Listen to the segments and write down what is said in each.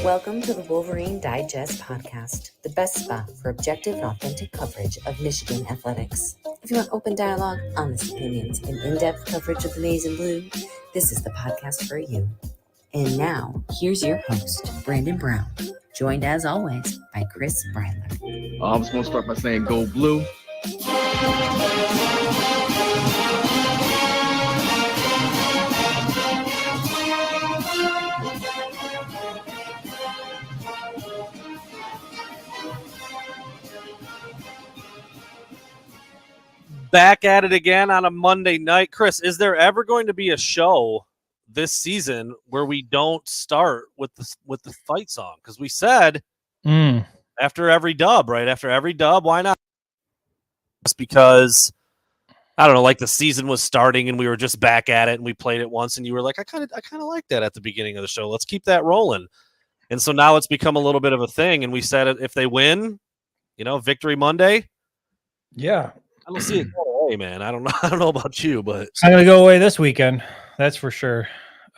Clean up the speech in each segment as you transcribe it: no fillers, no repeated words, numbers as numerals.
Welcome to the Wolverine Digest podcast, the best spot for objective and authentic coverage of Michigan athletics. If you want open dialogue, honest opinions, and in-depth coverage of the maize and blue, this is the podcast for you. And now, here's your host, Brandon Brown, joined as always by Chris Breiler. I was going to start by saying go blue. Back at it again on a Monday night. Chris, is there ever going to be a show this season where we don't start with the fight song? Because we said after every dub, right? After every dub, why not? Just because, I don't know, like the season was starting and we were just back at it and we played it once and you were like, I kind of like that at the beginning of the show. Let's keep that rolling. And so now it's become a little bit of a thing. And we said if they win, Victory Monday. Yeah. I don't see it go away, man. I don't know about you, but it's not going to go away this weekend. That's for sure.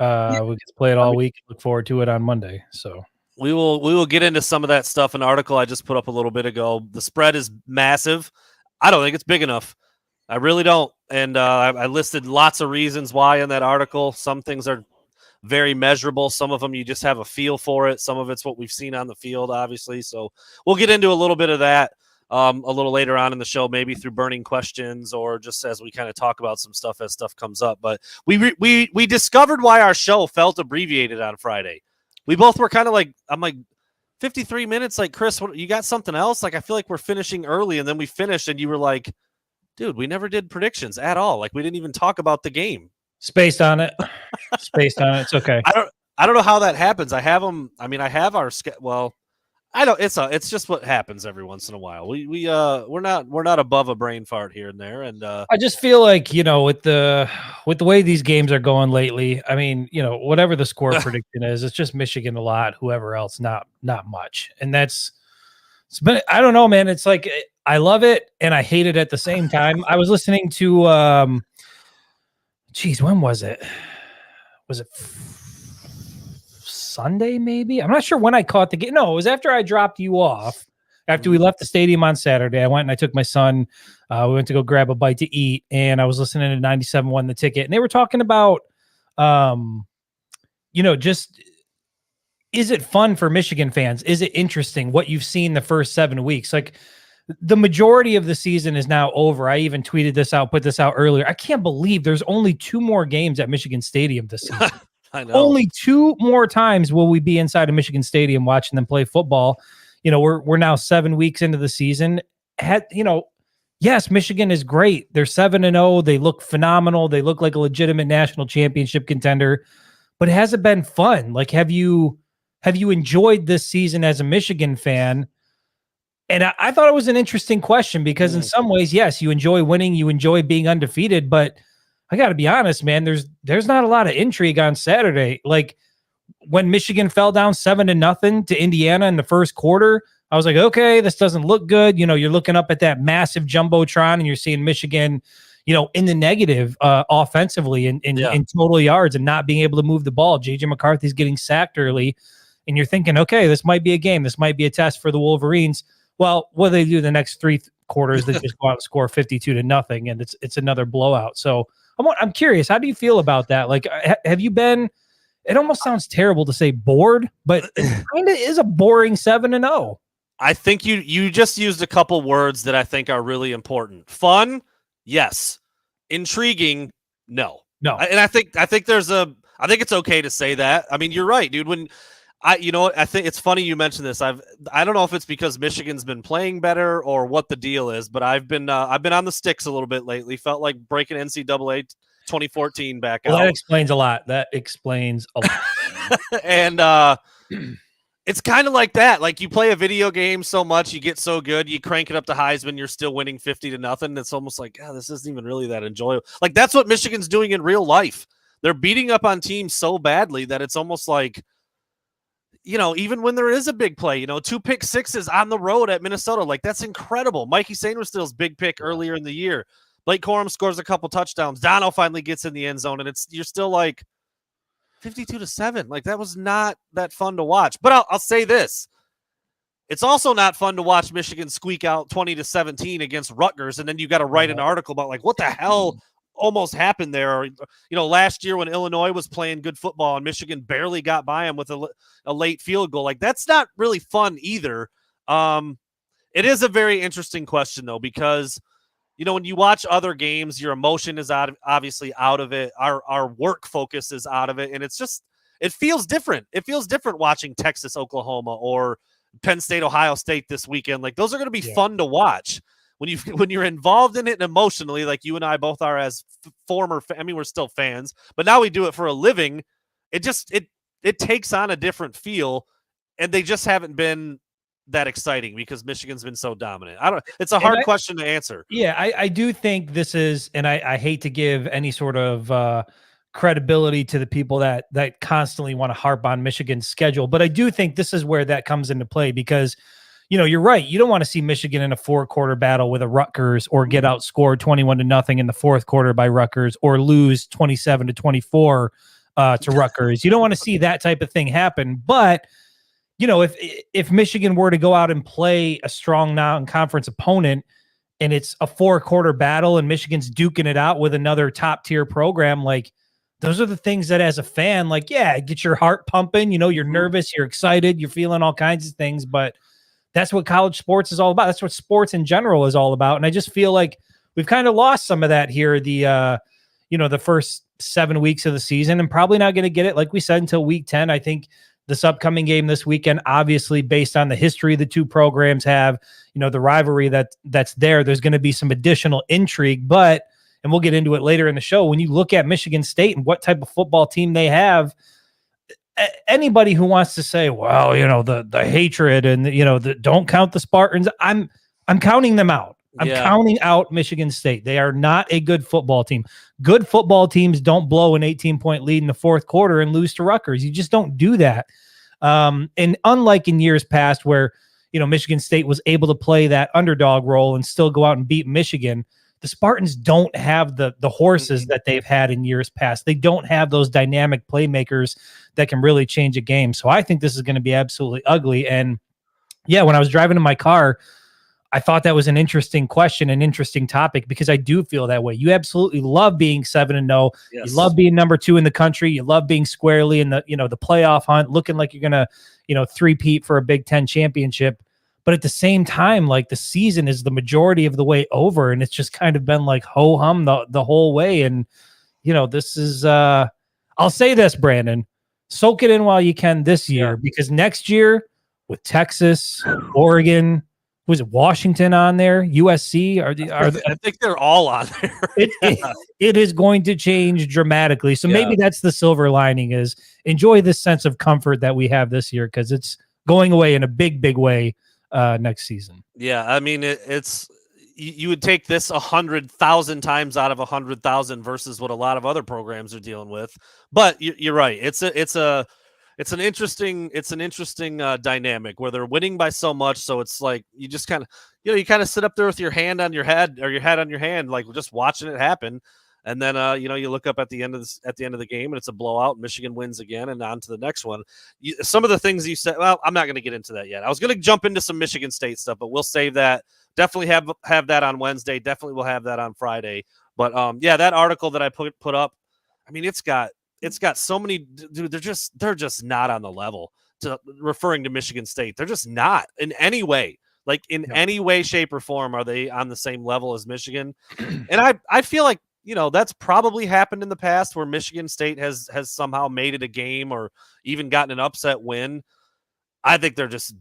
We get to play it all week. Look forward to it on Monday. So we will get into some of that stuff. An article I just put up a little bit ago. The spread is massive. I don't think it's big enough. I really don't. And I listed lots of reasons why in that article. Some things are very measurable. Some of them you just have a feel for it. Some of it's what we've seen on the field, obviously. So we'll get into a little bit of that. A little later on in the show, maybe through burning questions or just as we kind of talk about some stuff as stuff comes up. But we discovered why our show felt abbreviated on Friday. We both were kind of like, I'm like 53 minutes. Like, Chris, you got something else? Like, I feel like we're finishing early, and then we finished, and you were like, dude, we never did predictions at all. Like, we didn't even talk about the game. Spaced on it. It's okay. I don't know how that happens. I have them. I mean, I have our well. I don't. It's just what happens every once in a while. We're not above a brain fart here and there. And I just feel like with the way these games are going lately. I mean, whatever the score prediction is, it's just Michigan a lot. Whoever else, not much. And it's been. I don't know, man. It's like I love it and I hate it at the same time. I was listening to. When was it? Was it Sunday, maybe? I'm not sure when I caught the game. No, it was after I dropped you off. After we left the stadium on Saturday, I went and I took my son. We went to go grab a bite to eat, and I was listening to 97.1 The Ticket, and they were talking about, just is it fun for Michigan fans? Is it interesting what you've seen the first 7 weeks? Like, the majority of the season is now over. I even tweeted this out, put this out earlier. I can't believe there's only 2 more games at Michigan Stadium this season. I know. Only 2 more times will we be inside of Michigan Stadium watching them play football. We're now 7 weeks into the season. Yes, Michigan is great. They're 7-0. They look phenomenal. They look like a legitimate national championship contender. But has it been fun? Like, have you enjoyed this season as a Michigan fan? And I thought it was an interesting question because in some ways, yes, you enjoy winning, you enjoy being undefeated, but I got to be honest, man, there's not a lot of intrigue on Saturday. Like, when Michigan fell down 7-0 to Indiana in the first quarter, I was like, okay, this doesn't look good. You're looking up at that massive jumbotron and you're seeing Michigan, in the negative offensively in total yards and not being able to move the ball. JJ McCarthy's getting sacked early and you're thinking, okay, this might be a game. This might be a test for the Wolverines. Well, what do they do the next 3 quarters? They just go out and score 52-0 and it's another blowout. So I'm curious, how do you feel about that? Like, have you been, it almost sounds terrible to say bored, but it kind of is a boring 7-0. I think you just used a couple words that I think are really important. Fun, yes. Intriguing, no. And I think it's okay to say that. I mean, you're right, dude. I think it's funny you mentioned this. I don't know if it's because Michigan's been playing better or what the deal is, but I've been on the sticks a little bit lately. Felt like breaking NCAA 2014 back out. That explains a lot. And it's kind of like that. Like, you play a video game so much, you get so good, you crank it up to Heisman, you're still winning 50-0. It's almost like, this isn't even really that enjoyable. Like, that's what Michigan's doing in real life. They're beating up on teams so badly that it's almost like, even when there is a big play, 2 pick sixes on the road at Minnesota, like that's incredible. Mikey Sainristil's big pick earlier in the year. Blake Corum scores a couple touchdowns. Dono finally gets in the end zone, and you're still like 52-7. Like that was not that fun to watch. But I'll say this. It's also not fun to watch Michigan squeak out 20-17 against Rutgers, and then you got to write an article about like what the hell almost happened there. Last year when Illinois was playing good football and Michigan barely got by them with a late field goal. Like that's not really fun either. It is a very interesting question though, because when you watch other games, your emotion is obviously out of it. Our work focus is out of it, and it feels different. It feels different watching Texas, Oklahoma, or Penn State, Ohio State this weekend. Like those are going to be fun to watch when you're involved in it emotionally, like you and I both are as former. We're still fans, but now we do it for a living. It takes on a different feel, and they just haven't been that exciting because Michigan's been so dominant. It's a hard question to answer. Yeah, I do think this is, and I hate to give any sort of credibility to the people that constantly want to harp on Michigan's schedule, but I do think this is where that comes into play because, you're right. You don't want to see Michigan in a 4-quarter battle with a Rutgers or get outscored 21-0 in the fourth quarter by Rutgers or lose 27-24 to Rutgers. You don't want to see that type of thing happen, but if Michigan were to go out and play a strong non-conference opponent and it's a 4-quarter battle and Michigan's duking it out with another top-tier program, like those are the things that as a fan, like, get your heart pumping, you're nervous, you're excited, you're feeling all kinds of things, but that's what college sports is all about. That's what sports in general is all about. And I just feel like we've kind of lost some of that here, the first 7 weeks of the season, and probably not going to get it, like we said, until week 10. I think this upcoming game this weekend, obviously based on the history the two programs have, the rivalry that's there's going to be some additional intrigue, but, and we'll get into it later in the show, when you look at Michigan State and what type of football team they have, anybody who wants to say, well, the hatred and don't count the Spartans, I'm counting them out. I'm counting out Michigan State. They are not a good football team. Good football teams don't blow an 18-point lead in the fourth quarter and lose to Rutgers. You just don't do that. And unlike in years past where, Michigan State was able to play that underdog role and still go out and beat Michigan, the Spartans don't have the horses that they've had in years past. They don't have those dynamic playmakers that can really change a game. So I think this is going to be absolutely ugly. And when I was driving in my car, I thought that was an interesting question, an interesting topic, because I do feel that way. You absolutely love being 7-0. Yes. You love being number 2 in the country. You love being squarely in the, the playoff hunt, looking like you're going to, three-peat for a Big Ten championship. But at the same time, like the season is the majority of the way over, and it's just kind of been like ho-hum the whole way. And, this is, I'll say this, Brandon, soak it in while you can this year, because next year with Texas, Oregon, was it Washington on there? USC? I think they're all on there. It is going to change dramatically. So maybe that's the silver lining, is enjoy this sense of comfort that we have this year, because it's going away in a big, big way next season. Yeah, I mean, it's you would take this 100,000 times out of 100,000 versus what a lot of other programs are dealing with. But you're right. It's an interesting dynamic where they're winning by so much. So it's like you just kind of you kind of sit up there with your hand on your head or your head on your hand, like just watching it happen. And then you look up at the end of the game and it's a blowout. Michigan wins again, and on to the next one. Some of the things you said, well, I'm not going to get into that yet. I was going to jump into some Michigan State stuff, but we'll save that. Definitely have that on Wednesday. Definitely we'll have that on Friday. But that article that I put up, I mean, it's got so many, dude, they're just not on the level, referring to Michigan State. They're just not in any way. Like in any way, shape, or form are they on the same level as Michigan. And I feel like, that's probably happened in the past where Michigan State has somehow made it a game or even gotten an upset win. I think it's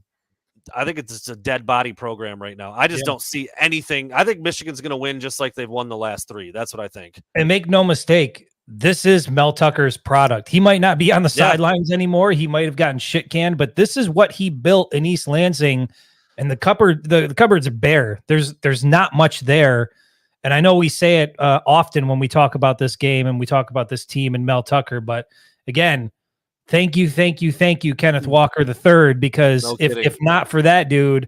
just a dead body program right now. I just don't see anything. I think Michigan's going to win just like they've won the last 3. That's what I think. And make no mistake, this is Mel Tucker's product. He might not be on the sidelines anymore. He might have gotten shit canned, but this is what he built in East Lansing. And the cupboards are bare. There's not much there. And I know we say it often when we talk about this game and we talk about this team and Mel Tucker, but again, Thank you, Kenneth Walker III, because No if kidding. not for that dude,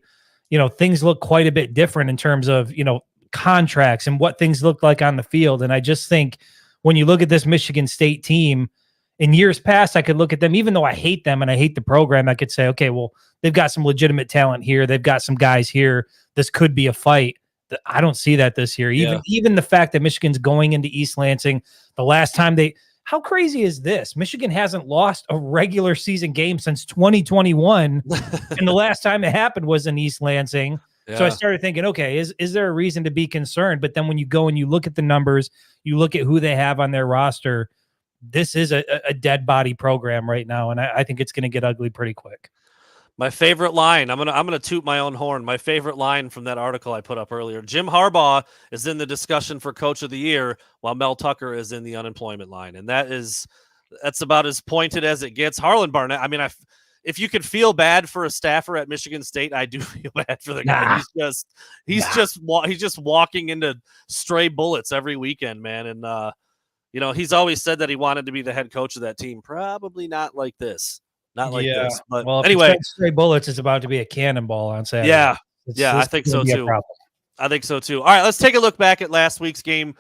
things look quite a bit different in terms of, contracts and what things look like on the field. And I just think when you look at this Michigan State team, in years past, I could look at them, even though I hate them and I hate the program, I could say, okay, well, they've got some legitimate talent here. They've got some guys here. This could be a fight. I don't see that this year. Even the fact that Michigan's going into East Lansing, the last time how crazy is this? Michigan hasn't lost a regular season game since 2021. And the last time it happened was in East Lansing. Yeah. So I started thinking, okay, is there a reason to be concerned? But then when you go and you look at the numbers, you look at who they have on their roster, this is a dead body program right now. And I think it's going to get ugly pretty quick. My favorite line, I'm gonna toot my own horn. My favorite line from that article I put up earlier: Jim Harbaugh is in the discussion for Coach of the Year, while Mel Tucker is in the unemployment line, and that's about as pointed as it gets. Harlan Barnett. I mean, if you could feel bad for a staffer at Michigan State, I do feel bad for the guy. He's just walking into stray bullets every weekend, man. And he's always said that he wanted to be the head coach of that team. Probably not like this. Not like this, but anyway, stray bullets is about to be a cannonball on Saturday. Yeah, I think so too. I think so too. All right, let's take a look back at last week's game.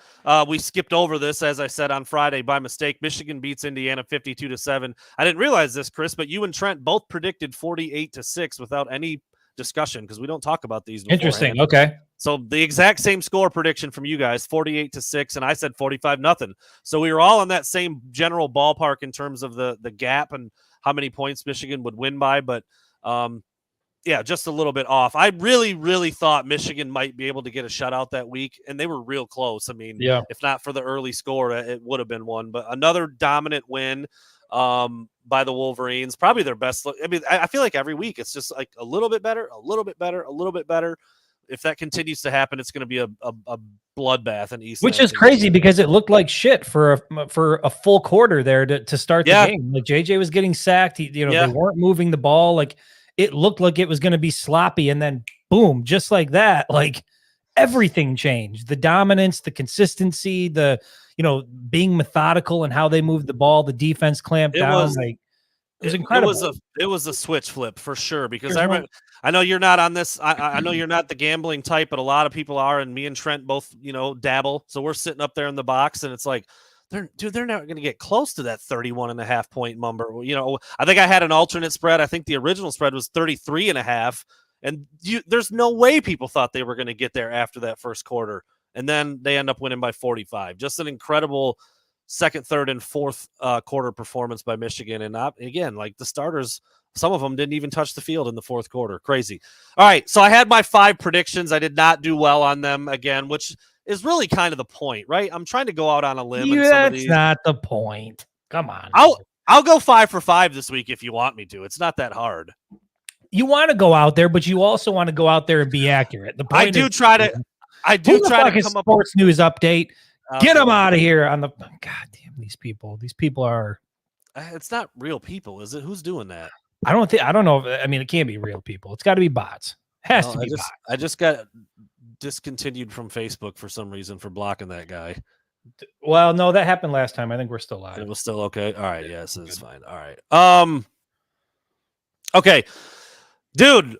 We skipped over this, as I said, on Friday by mistake. Michigan beats Indiana 52-7. I didn't realize this, Chris, but you and Trent both predicted 48-6 without any discussion because we don't talk about these beforehand. Interesting. Okay. So the exact same score prediction from you guys, 48-6, and I said 45-0. So we were all in that same general ballpark in terms of the gap and how many points Michigan would win by, but just a little bit off. I really, really thought Michigan might be able to get a shutout that week, and they were real close. I mean, if not for the early score, it would have been one. But another dominant win by the Wolverines, probably their best. I mean, I feel like every week it's just like a little bit better, a little bit better, a little bit better. If that continues to happen, it's going to be a bloodbath in East. Which is crazy because it looked like shit for a full quarter there to start the game. Like JJ was getting sacked. They weren't moving the ball. Like it looked like it was going to be sloppy, and then boom, just like that, like everything changed. The dominance, the consistency, the being methodical and how they moved the ball. The defense clamped down. It was incredible. It was a switch flip for sure because I know you're not on this. I know you're not the gambling type, but a lot of people are, and me and Trent both, dabble. So we're sitting up there in the box, and it's like, they're not going to get close to that 31.5 point number. I think I had an alternate spread. I think the original spread was 33.5, and there's no way people thought they were going to get there after that first quarter, and then they end up winning by 45. Just an incredible second, third, and fourth quarter performance by Michigan. And again, like the starters, some of them didn't even touch the field in the fourth quarter. Crazy. All right, so I had my 5 predictions. I did not do well on them again, which is really kind of the point, right? I'm trying to go out on a limb. That's not the point. Come on. I'll go 5 for 5 this week if you want me to. It's not that hard. You want to go out there, but you also want to go out there and be accurate. The point I do try to come up sports news update. Get them out of here on the God damn these people. These people are. It's not real people, is it? Who's doing that? I don't know. I mean, it can't be real people. It's got to be bots. Has to be bots. I just got discontinued from Facebook for some reason for blocking that guy. Well, no, that happened last time. I think we're still live. It was still okay. All right. Yes, it's fine. All right. Okay, dude.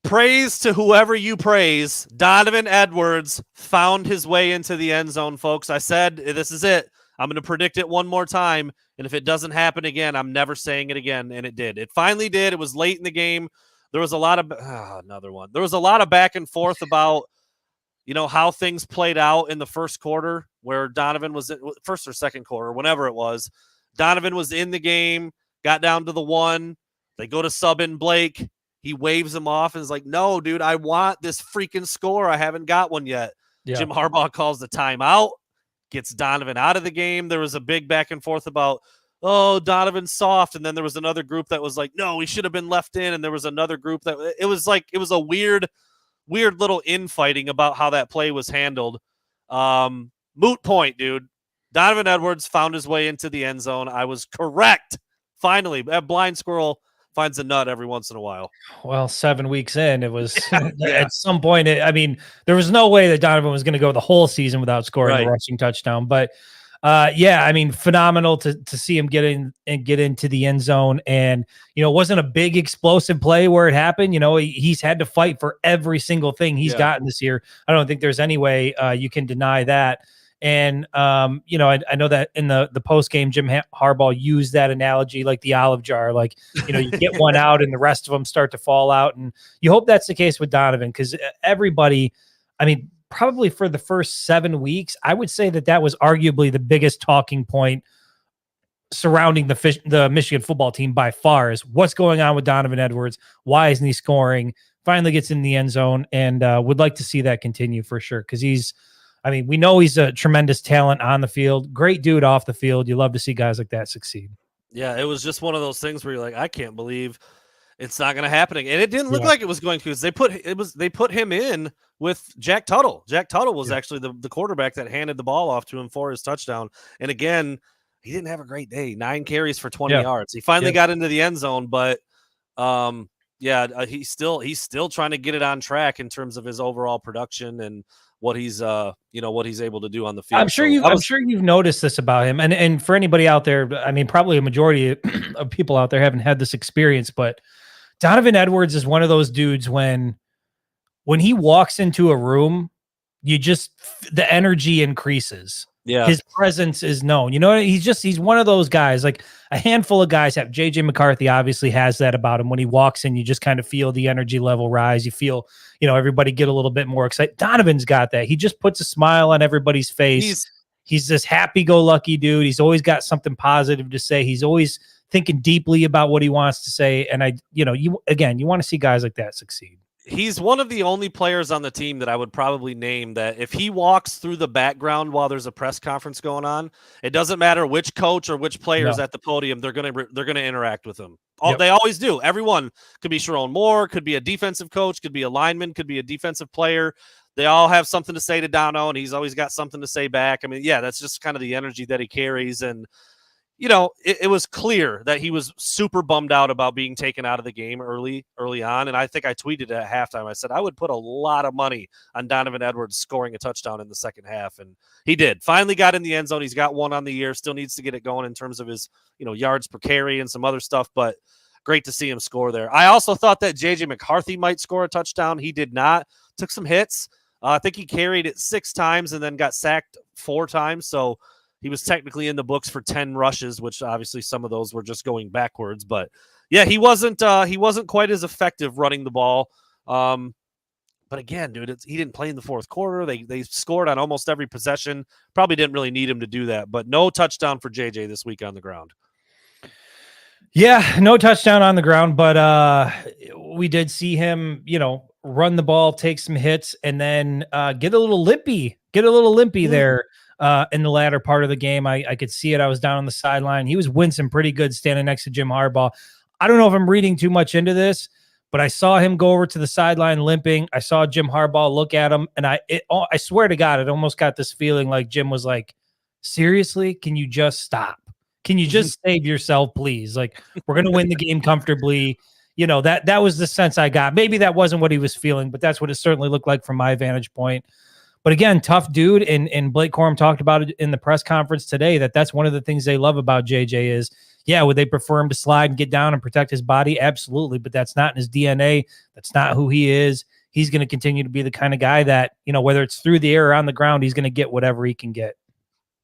Praise to whoever you praise. Donovan Edwards found his way into the end zone, folks. I said, this is it. I'm going to predict it one more time. And if it doesn't happen again, I'm never saying it again. And it did. It finally did. It was late in the game. There was a lot of another one. There was a lot of back and forth about, how things played out in the first quarter where Donovan was first or second quarter, whenever it was. Donovan was in the game, got down to the 1. They go to sub in Blake. He waves him off and is like, no, dude, I want this freaking score. I haven't got one yet. Yeah. Jim Harbaugh calls the timeout, gets Donovan out of the game. There was a big back and forth about, Donovan's soft. And then there was another group that was like, no, he should have been left in. And there was another group that it was a weird little infighting about how that play was handled. Moot point, dude. Donovan Edwards found his way into the end zone. I was correct. Finally, that blind squirrel finds a nut every once in a while. Well, 7 weeks in, it was at some point. There was no way that Donovan was going to go the whole season without scoring a rushing touchdown. But Yeah, I mean, phenomenal to see him get into the end zone. And, it wasn't a big explosive play where it happened. He's had to fight for every single thing he's gotten this year. I don't think there's any way you can deny that. And, I know that in the post game, Jim Harbaugh used that analogy, like the olive jar, like, you get one out and the rest of them start to fall out. And you hope that's the case with Donovan, because everybody, I mean, probably for the first 7 weeks, I would say that was arguably the biggest talking point surrounding the Michigan football team by far, is what's going on with Donovan Edwards. Why isn't he scoring? Finally gets in the end zone, and would like to see that continue for sure. Cause we know he's a tremendous talent on the field, great dude off the field. You love to see guys like that succeed. Yeah. It was just one of those things where you're like, I can't believe it's not going to happen. And it didn't look like it was going to, because they put him in with Jack Tuttle. Jack Tuttle was actually the quarterback that handed the ball off to him for his touchdown. And again, he didn't have a great day. 9 carries for 20 yards. He finally got into the end zone, but he's still trying to get it on track in terms of his overall production and what he's what he's able to do on the field. I'm sure you've noticed this about him. And for anybody out there, I mean, probably a majority of people out there haven't had this experience, but Donovan Edwards is one of those dudes when he walks into a room, the energy increases. Yeah. His presence is known. He's one of those guys. Like, a handful of guys have. JJ McCarthy obviously has that about him. When he walks in, you just kind of feel the energy level rise. You feel, everybody get a little bit more excited. Donovan's got that. He just puts a smile on everybody's face. He's this happy-go-lucky dude. He's always got something positive to say. He's always thinking deeply about what he wants to say. And you want to see guys like that succeed. He's one of the only players on the team that I would probably name that if he walks through the background while there's a press conference going on, it doesn't matter which coach or which players at the podium, they're going to interact with him. They always do. Everyone could be Sharon Moore, could be a defensive coach, could be a lineman, could be a defensive player. They all have something to say to Dono, and he's always got something to say back. I mean, that's just kind of the energy that he carries. And it was clear that he was super bummed out about being taken out of the game early on. And I think I tweeted at halftime. I said, I would put a lot of money on Donovan Edwards scoring a touchdown in the second half. And he did. Finally got in the end zone. He's got one on the year. Still needs to get it going in terms of his, yards per carry and some other stuff. But great to see him score there. I also thought that JJ McCarthy might score a touchdown. He did not. Took some hits. I think he carried it 6 times and then got sacked 4 times. So he was technically in the books for 10 rushes, which obviously some of those were just going backwards. But yeah, he wasn't quite as effective running the ball. But again, dude, he didn't play in the fourth quarter. They scored on almost every possession. Probably didn't really need him to do that. But no touchdown for JJ this week on the ground. Yeah, no touchdown on the ground, but we did see him, run the ball, take some hits, and then get a little limpy there. In the latter part of the game, I could see it. I was down on the sideline. He was wincing pretty good standing next to Jim Harbaugh. I don't know if I'm reading too much into this, but I saw him go over to the sideline limping. I saw Jim Harbaugh look at him, and I swear to God, it almost got this feeling like Jim was like, seriously, can you just stop? Can you just save yourself, please? Like, we're going to win the game comfortably. That was the sense I got. Maybe that wasn't what he was feeling, but that's what it certainly looked like from my vantage point. But again, tough dude, and Blake Corum talked about it in the press conference today, that's one of the things they love about JJ is, would they prefer him to slide and get down and protect his body? Absolutely, but that's not in his DNA. That's not who he is. He's going to continue to be the kind of guy that, whether it's through the air or on the ground, he's going to get whatever he can get.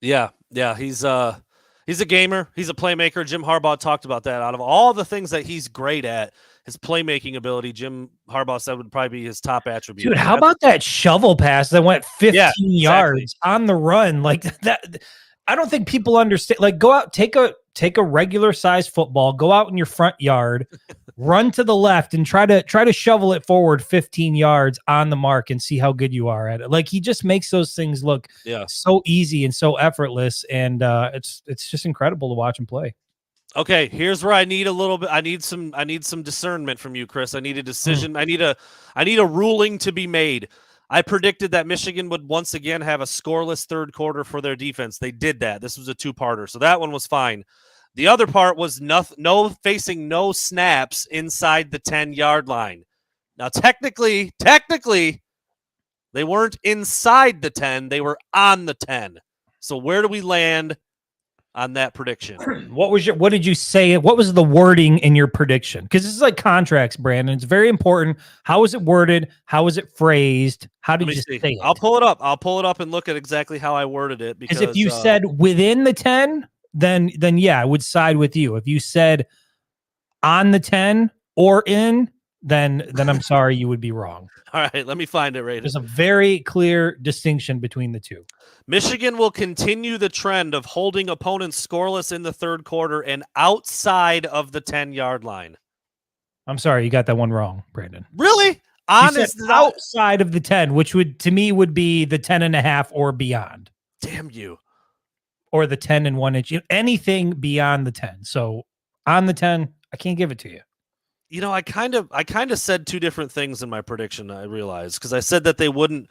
Yeah, he's a gamer. He's a playmaker. Jim Harbaugh talked about that. Out of all the things that he's great at, his playmaking ability, Jim Harbaugh said would probably be his top attribute. Dude, how about that shovel pass that went 15 yards on the run? Like that, I don't think people understand. Like, go out, take a regular size football, go out in your front yard, run to the left, and try to shovel it forward 15 yards on the mark and see how good you are at it. Like, he just makes those things look so easy and so effortless, and it's just incredible to watch him play. Okay, here's where I need a little bit. I need some discernment from you, Chris. I need a decision. I need a ruling to be made. I predicted that Michigan would once again have a scoreless third quarter for their defense. They did that. This was a 2-parter, so that one was fine. The other part was facing no snaps inside the 10-yard line. Now, technically, they weren't inside the 10. They were on the 10. So where do we land on that prediction? What did you say? What was the wording in your prediction? Because this is like contracts, Brandon. It's very important. How was it worded? How was it phrased? How did you say it? I'll pull it up. I'll pull it up and look at exactly how I worded it. Because if you said within the 10, then yeah, I would side with you. If you said on the 10 or in, then I'm sorry, you would be wrong. All right, let me find it right here. There's a very clear distinction between the two. Michigan will continue the trend of holding opponents scoreless in the third quarter and outside of the 10-yard line. I'm sorry, you got that one wrong, Brandon. Really? Outside of the 10, which would to me would be the 10.5 or beyond. Damn you. Or the 10 and 1 inch. Anything beyond the 10. So on the 10, I can't give it to you. You know, I kind of said two different things in my prediction, I realized, because I said that they wouldn't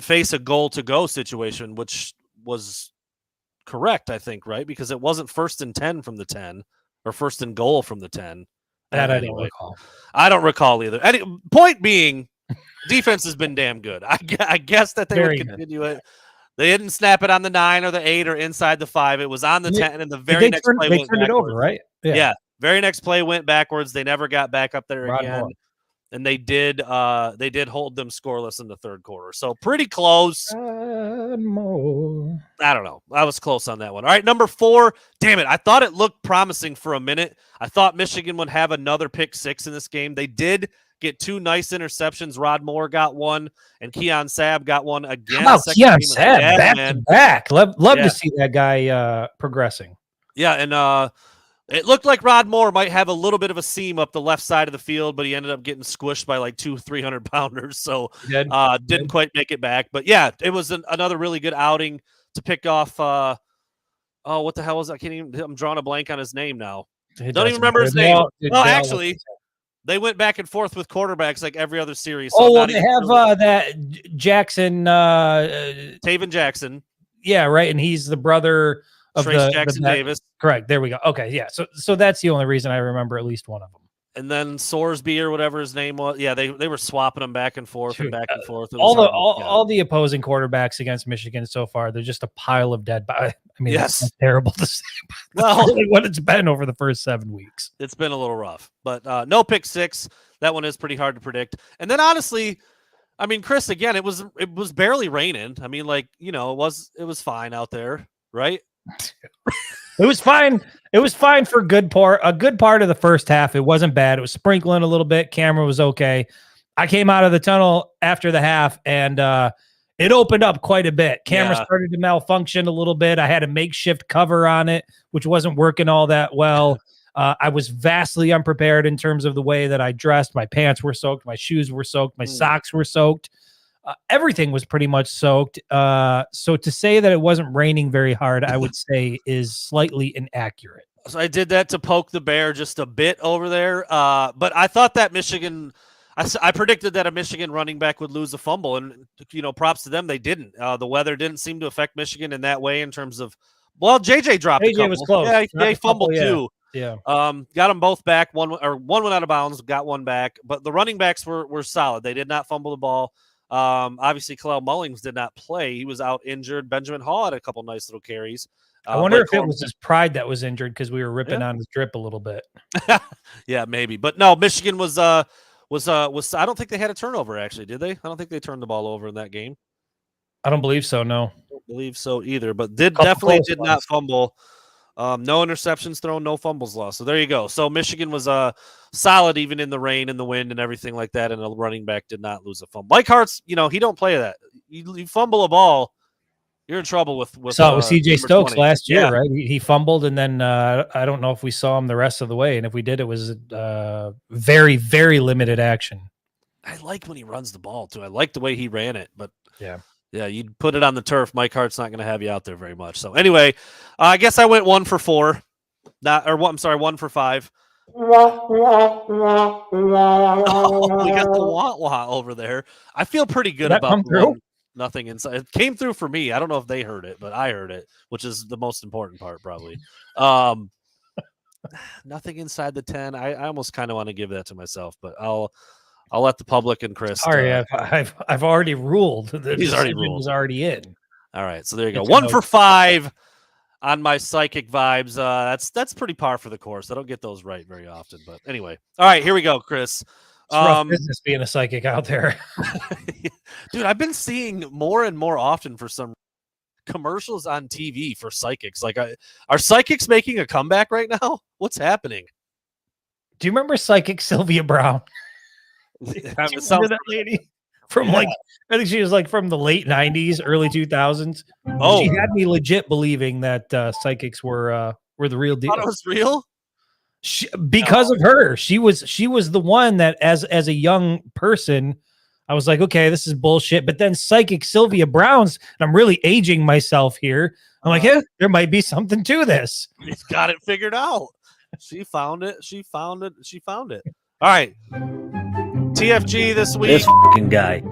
face a goal-to-go situation, which was correct, I think, right? Because it wasn't 1st and 10 from the 10 or 1st and goal from the 10. That I don't recall. I don't recall either. Point being, defense has been damn good. I guess that they would continue it. They didn't snap it on the 9 or the 8 or inside the 5. It was on the 10, and the very next play they turned it over, right? Yeah. Very next play went backwards. They never got back up there again. And they did hold them scoreless in the third quarter. So pretty close. I don't know. I was close on that one. All right, number 4. Damn it. I thought it looked promising for a minute. I thought Michigan would have another pick 6 in this game. They did get 2 nice interceptions. Rod Moore got one, and Keon Sabb got one again. How about Keon Sabb back to back? Love to see that guy progressing. Yeah, and it looked like Rod Moore might have a little bit of a seam up the left side of the field, but he ended up getting squished by like 2 300-pounders, so didn't quite make it back. But yeah, it was another really good outing to pick off. What the hell was that? I'm drawing a blank on his name now. Don't even remember his name. Well, actually, they went back and forth with quarterbacks like every other series. So they have that Jackson, Taven Jackson. Yeah, right, and he's the brother of Trace Jackson Davis. Correct. There we go. Okay, yeah. So that's the only reason I remember at least one of them. And then Sorsby or whatever his name was. Yeah, they were swapping them back and forth and back and forth. All the opposing quarterbacks against Michigan so far, they're just a pile of dead bodies. I mean, yes, that's terrible to say. Well, that's really what it's been over the first 7 weeks. It's been a little rough, but no pick 6. That one is pretty hard to predict. And then honestly, I mean, Chris, again, it was barely raining. I mean, like, you know, it was fine out there, right? It was fine. It was fine for a good part of the first half. It wasn't bad. It was sprinkling a little bit. Camera was okay. I came out of the tunnel after the half, and it opened up quite a bit. Camera started to malfunction a little bit. I had a makeshift cover on it, which wasn't working all that well. I was vastly unprepared in terms of the way that I dressed. My pants were soaked. My shoes were soaked. My socks were soaked. Everything was pretty much soaked. So to say that it wasn't raining very hard, I would say is slightly inaccurate. So I did that to poke the bear just a bit over there. But I thought that Michigan, I predicted that a Michigan running back would lose a fumble, and, you know, props to them. They didn't. The weather didn't seem to affect Michigan in that way in terms of, well, JJ dropped a couple. Was close. Yeah, they fumbled too. Yeah. Got them both back. One went out of bounds, got one back, but the running backs were solid. They did not fumble the ball. Obviously, Kalel Mullings did not play. He was out injured. Benjamin Hall had a couple nice little carries. I wonder if it was his pride that was injured because we were ripping on his drip a little bit. Yeah, maybe. But no, Michigan was I don't think they had a turnover, actually, did they? I don't think they turned the ball over in that game. I don't believe so, no. I don't believe so either, but definitely did not fumble. No interceptions thrown, no fumbles lost. So there you go. So Michigan was solid even in the rain and the wind and everything like that, and a running back did not lose a fumble. Mike Hart's, you know, he don't play that. You fumble a ball, you're in trouble with saw it with CJ Stokes 20. last year, right? He fumbled, and then I don't know if we saw him the rest of the way, and if we did, it was very, very limited action. I like when he runs the ball too. I like the way he ran it, but yeah, you'd put it on the turf. Mike Hart's not going to have you out there very much. So anyway, I guess I went 1 for 4, 1 for 5. Oh, we got the wah-wah over there. I feel pretty good about nothing inside. It came through for me. I don't know if they heard it, but I heard it, which is the most important part, probably. Nothing inside the 10. I almost kind of want to give that to myself, but I'll let the public and Chris. Sorry, I've already ruled that he's already ruled. Was already in. All right, so there you go. Good to 1 know. for 5 on my psychic vibes. That's pretty par for the course. I don't get those right very often, but anyway. All right, here we go, Chris. It's rough business being a psychic out there. Dude, I've been seeing more and more often for some commercials on TV for psychics. Like, are psychics making a comeback right now? What's happening? Do you remember psychic Sylvia Brown? Do you remember that lady from I think she was like from the late 90s, early 2000s. Oh, she had me legit believing that psychics were the real deal. Thought it was real? Because of her. She was the one that as a young person, I was like, okay, this is bullshit. But then psychic Sylvia Brown's, and I'm really aging myself here. I'm like, yeah, there might be something to this. She's got it figured out. She found it. She found it. All right. TFG this week. This fucking guy.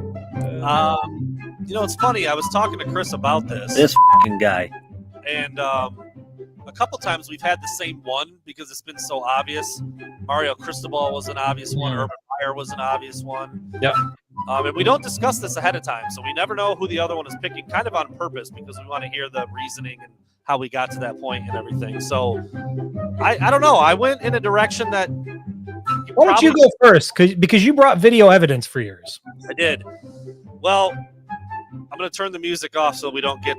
It's funny. I was talking to Chris about this. This fucking guy. And a couple times we've had the same one because it's been so obvious. Mario Cristobal was an obvious one. Urban Meyer was an obvious one. Yep. And we don't discuss this ahead of time, so we never know who the other one is picking, kind of on purpose, because we want to hear the reasoning and how we got to that point and everything. So I don't know. I went in a direction that. Why don't you go first? Because you brought video evidence for yours. I did. Well, I'm going to turn the music off so we don't get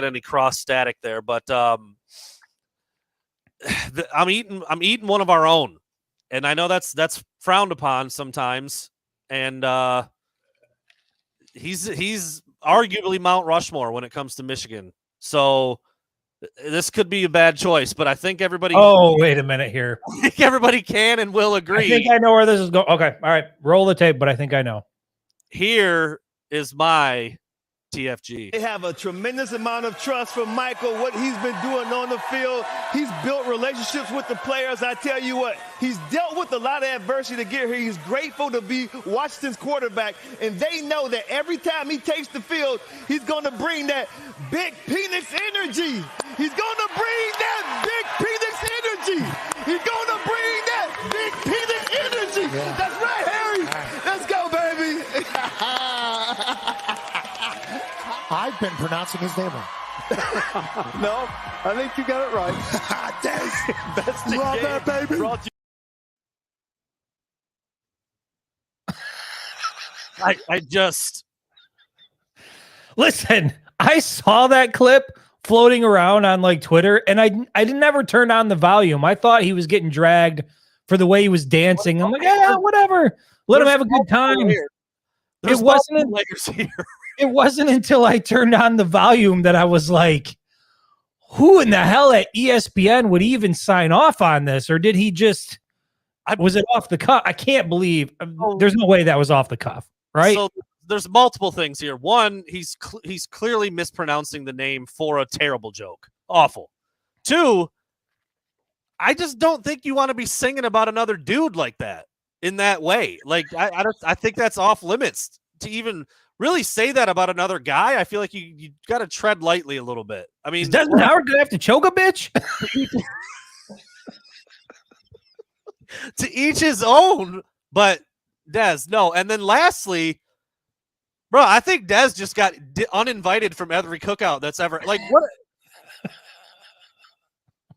any cross static there. But I'm eating one of our own, and I know that's frowned upon sometimes. And he's arguably Mount Rushmore when it comes to Michigan. So this could be a bad choice, but I think everybody. Oh, wait a minute here. I think everybody can and will agree. I think I know where this is going. Okay, all right, roll the tape. But I think I know. Here is my TFG. They have a tremendous amount of trust from Michael, what he's been doing on the field. He's built relationships with the players. I tell you what, he's dealt with a lot of adversity to get here. He's grateful to be Washington's quarterback, and they know that every time he takes the field, he's going to bring that big Phoenix energy. He's going to bring that big Phoenix energy. He's going to bring that big Phoenix energy. Yeah. That's right, Harry. Let's go, baby. I've been pronouncing his name wrong. No, I think you got it right. That's the love that, baby. I just listen. I saw that clip floating around on like Twitter, and I didn't ever turn on the volume. I thought he was getting dragged for the way he was dancing. I'm like, yeah, whatever. Let him have a good time. It wasn't layers here. It wasn't until I turned on the volume that I was like, who in the hell at ESPN would even sign off on this? Or did he just, was it off the cuff? I can't believe there's no way that was off the cuff, right? So there's multiple things here. One, he's clearly mispronouncing the name for a terrible joke. Awful. Two, I just don't think you want to be singing about another dude like that in that way. Like, I think that's off limits to even really say that about another guy. I feel like you got to tread lightly a little bit. I mean, doesn't Howard gonna have to choke a bitch? To each his own, but Dez, no. And then lastly, bro, I think Dez just got uninvited from every cookout that's ever like what.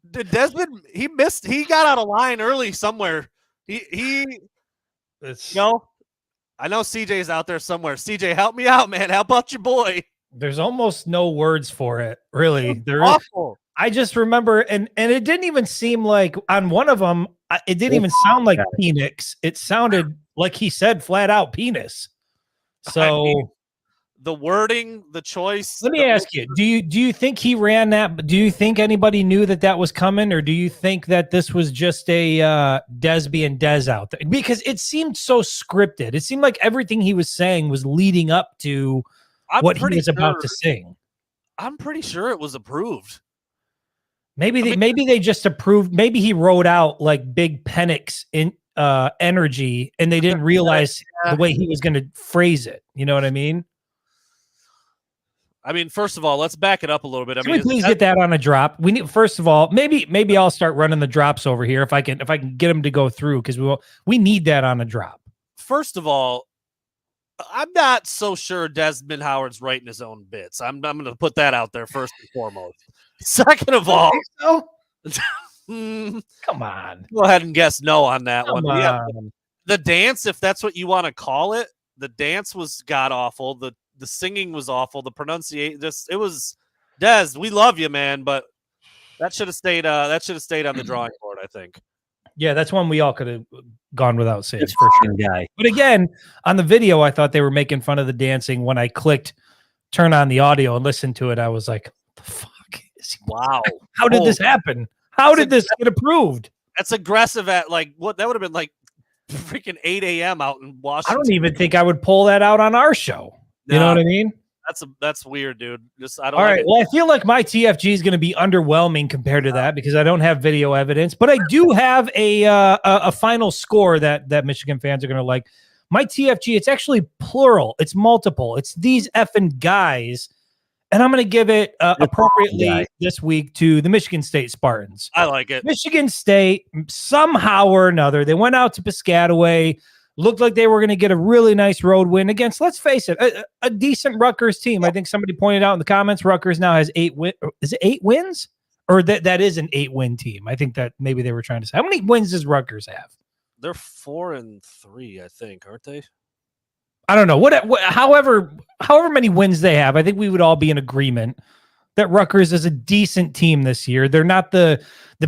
Did Desmond? He missed. He got out of line early somewhere. It's no. I know CJ's out there somewhere. CJ, help me out, man. How about your boy? There's almost no words for it, really. There awful. I just remember, and it didn't even seem like on one of them, it didn't even sound like Phoenix. It sounded like he said flat out penis. So I mean, the wording, the choice. Let me ask you: Do you think he ran that? Do you think anybody knew that was coming, or do you think that this was just a Dez being Dez out there? Because it seemed so scripted. It seemed like everything he was saying was leading up to what he was about to sing. I'm pretty sure it was approved. Maybe they just approved. Maybe he wrote out like big Penix in energy, and they didn't realize the way he was going to phrase it. You know what I mean? I mean, first of all, let's back it up a little bit. Can we please get that on a drop? We need, first of all, maybe I'll start running the drops over here if I can get them to go through, because we need that on a drop. First of all, I'm not so sure Desmond Howard's writing his own bits. I'm going to put that out there first and foremost. Second of all, So? hmm, Come on. go ahead and guess no on that Come one. Yeah, on. the dance, if that's what you want to call it, the dance was god awful. The singing was awful. The pronunciation, it was Des. We love you, man, but that should have stayed. That should have stayed on the drawing board, I think. Yeah, that's one we all could have gone without saying for sure. Guy. But again, on the video, I thought they were making fun of the dancing. When I clicked turn on the audio and listened to it, I was like, "What the fuck is he? Wow, How did this happen? How did this get approved?" That's aggressive at like what that would have been like freaking 8 a.m. out in Washington. I don't even think I would pull that out on our show. You know what I mean? That's weird, dude. Just I don't. All like right. it. Well, I feel like my TFG is going to be underwhelming compared to that because I don't have video evidence, but I do have a final score that Michigan fans are going to like. My TFG, it's actually plural. It's multiple. It's these effing guys, and I'm going to give it appropriately this week to the Michigan State Spartans. I like it. Michigan State, somehow or another, they went out to Piscataway. Looked like they were going to get a really nice road win against, let's face it, a decent Rutgers team. I think somebody pointed out in the comments, Rutgers now has 8 wins. Is it 8 wins? Or that is an 8-win team. I think that maybe they were trying to say. How many wins does Rutgers have? They're 4-3, I think, aren't they? I don't know. However many wins they have, I think we would all be in agreement that Rutgers is a decent team this year. They're not the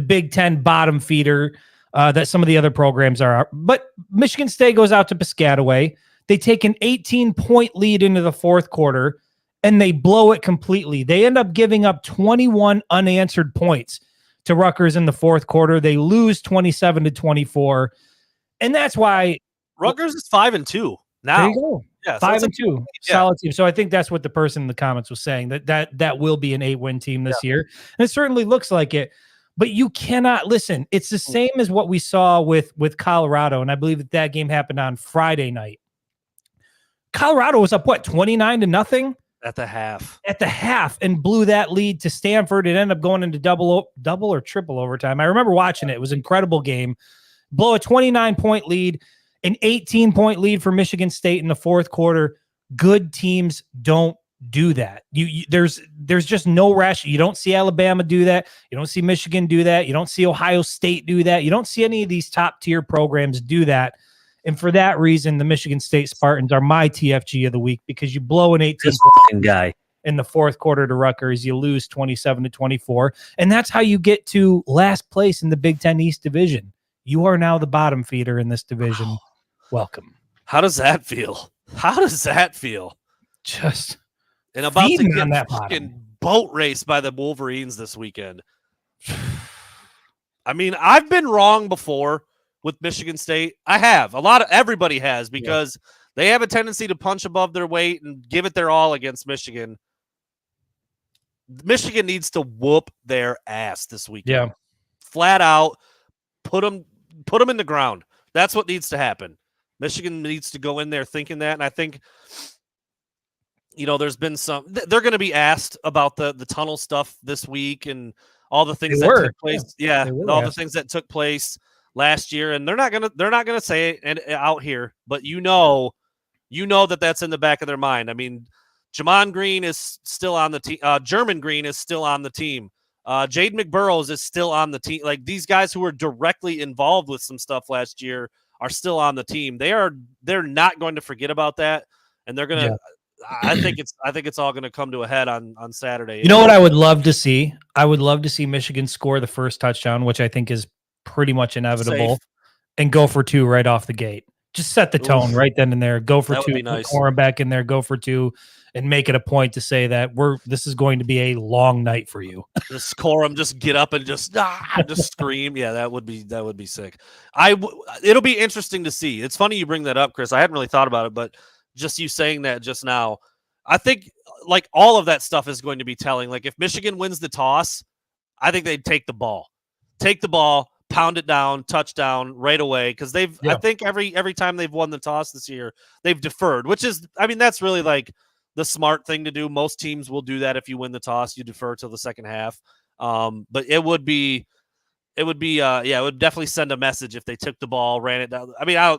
Big Ten bottom feeder that some of the other programs are. But Michigan State goes out to Piscataway. They take an 18-point lead into the fourth quarter, and they blow it completely. They end up giving up 21 unanswered points to Rutgers in the fourth quarter. They lose 27-24, and that's why Rutgers is 5-2 now. There you go. Yeah, 5-2, solid team. So I think that's what the person in the comments was saying, that will be an 8-win team this year, and it certainly looks like it. But you cannot listen. It's the same as what we saw with Colorado, and I believe that game happened on Friday night. Colorado was up 29-0 at the half. At the half, and blew that lead to Stanford. It ended up going into double or triple overtime. I remember watching it. It was an incredible game. Blow a 29-point lead, an 18-point lead for Michigan State in the fourth quarter. Good teams don't do that. There's just no rash. You don't see Alabama do that. You don't see Michigan do that. You don't see Ohio State do that. You don't see any of these top tier programs do that. And for that reason, the Michigan State Spartans are my TFG of the week, because you blow an 18 guy in the fourth quarter to Rutgers, you lose 27-24, and that's how you get to last place in the Big Ten East Division. You are now the bottom feeder in this division. Welcome. How does that feel? Just and about to get on that fucking boat race by the Wolverines this weekend. I mean, I've been wrong before with Michigan State. I have. Everybody has, because they have a tendency to punch above their weight and give it their all against Michigan. Michigan needs to whoop their ass this weekend. Yeah. Flat out, put them in the ground. That's what needs to happen. Michigan needs to go in there thinking that, and I think there's been they're going to be asked about the tunnel stuff this week and all the things that took place. Yeah, all the things that took place last year, and they're not gonna say it out here, but that's in the back of their mind. I mean, Jamon Green is still on the team. German Green is still on the team. Jade McBurrows is still on the team. Like, these guys who were directly involved with some stuff last year are still on the team. They're not going to forget about that, and they're gonna. Yeah. I think it's all going to come to a head on Saturday. You know what I would love to see? I would love to see Michigan score the first touchdown, which I think is pretty much inevitable, and go for 2 right off the gate. Just set the tone right then and there. Go for 2. Nice. Corum back in there. Go for 2, and make it a point to say that this is going to be a long night for you. Just Corum, just get up and just scream. Yeah, that would be sick. It'll be interesting to see. It's funny you bring that up, Chris. I hadn't really thought about it, but just you saying that just now, I think like all of that stuff is going to be telling. Like, if Michigan wins the toss, I think they'd take the ball, pound it down, touchdown right away. Because I think every time they've won the toss this year, they've deferred, which is, I mean, that's really like the smart thing to do. Most teams will do that. If you win the toss, you defer till the second half. But it would definitely send a message if they took the ball, ran it down. I mean, I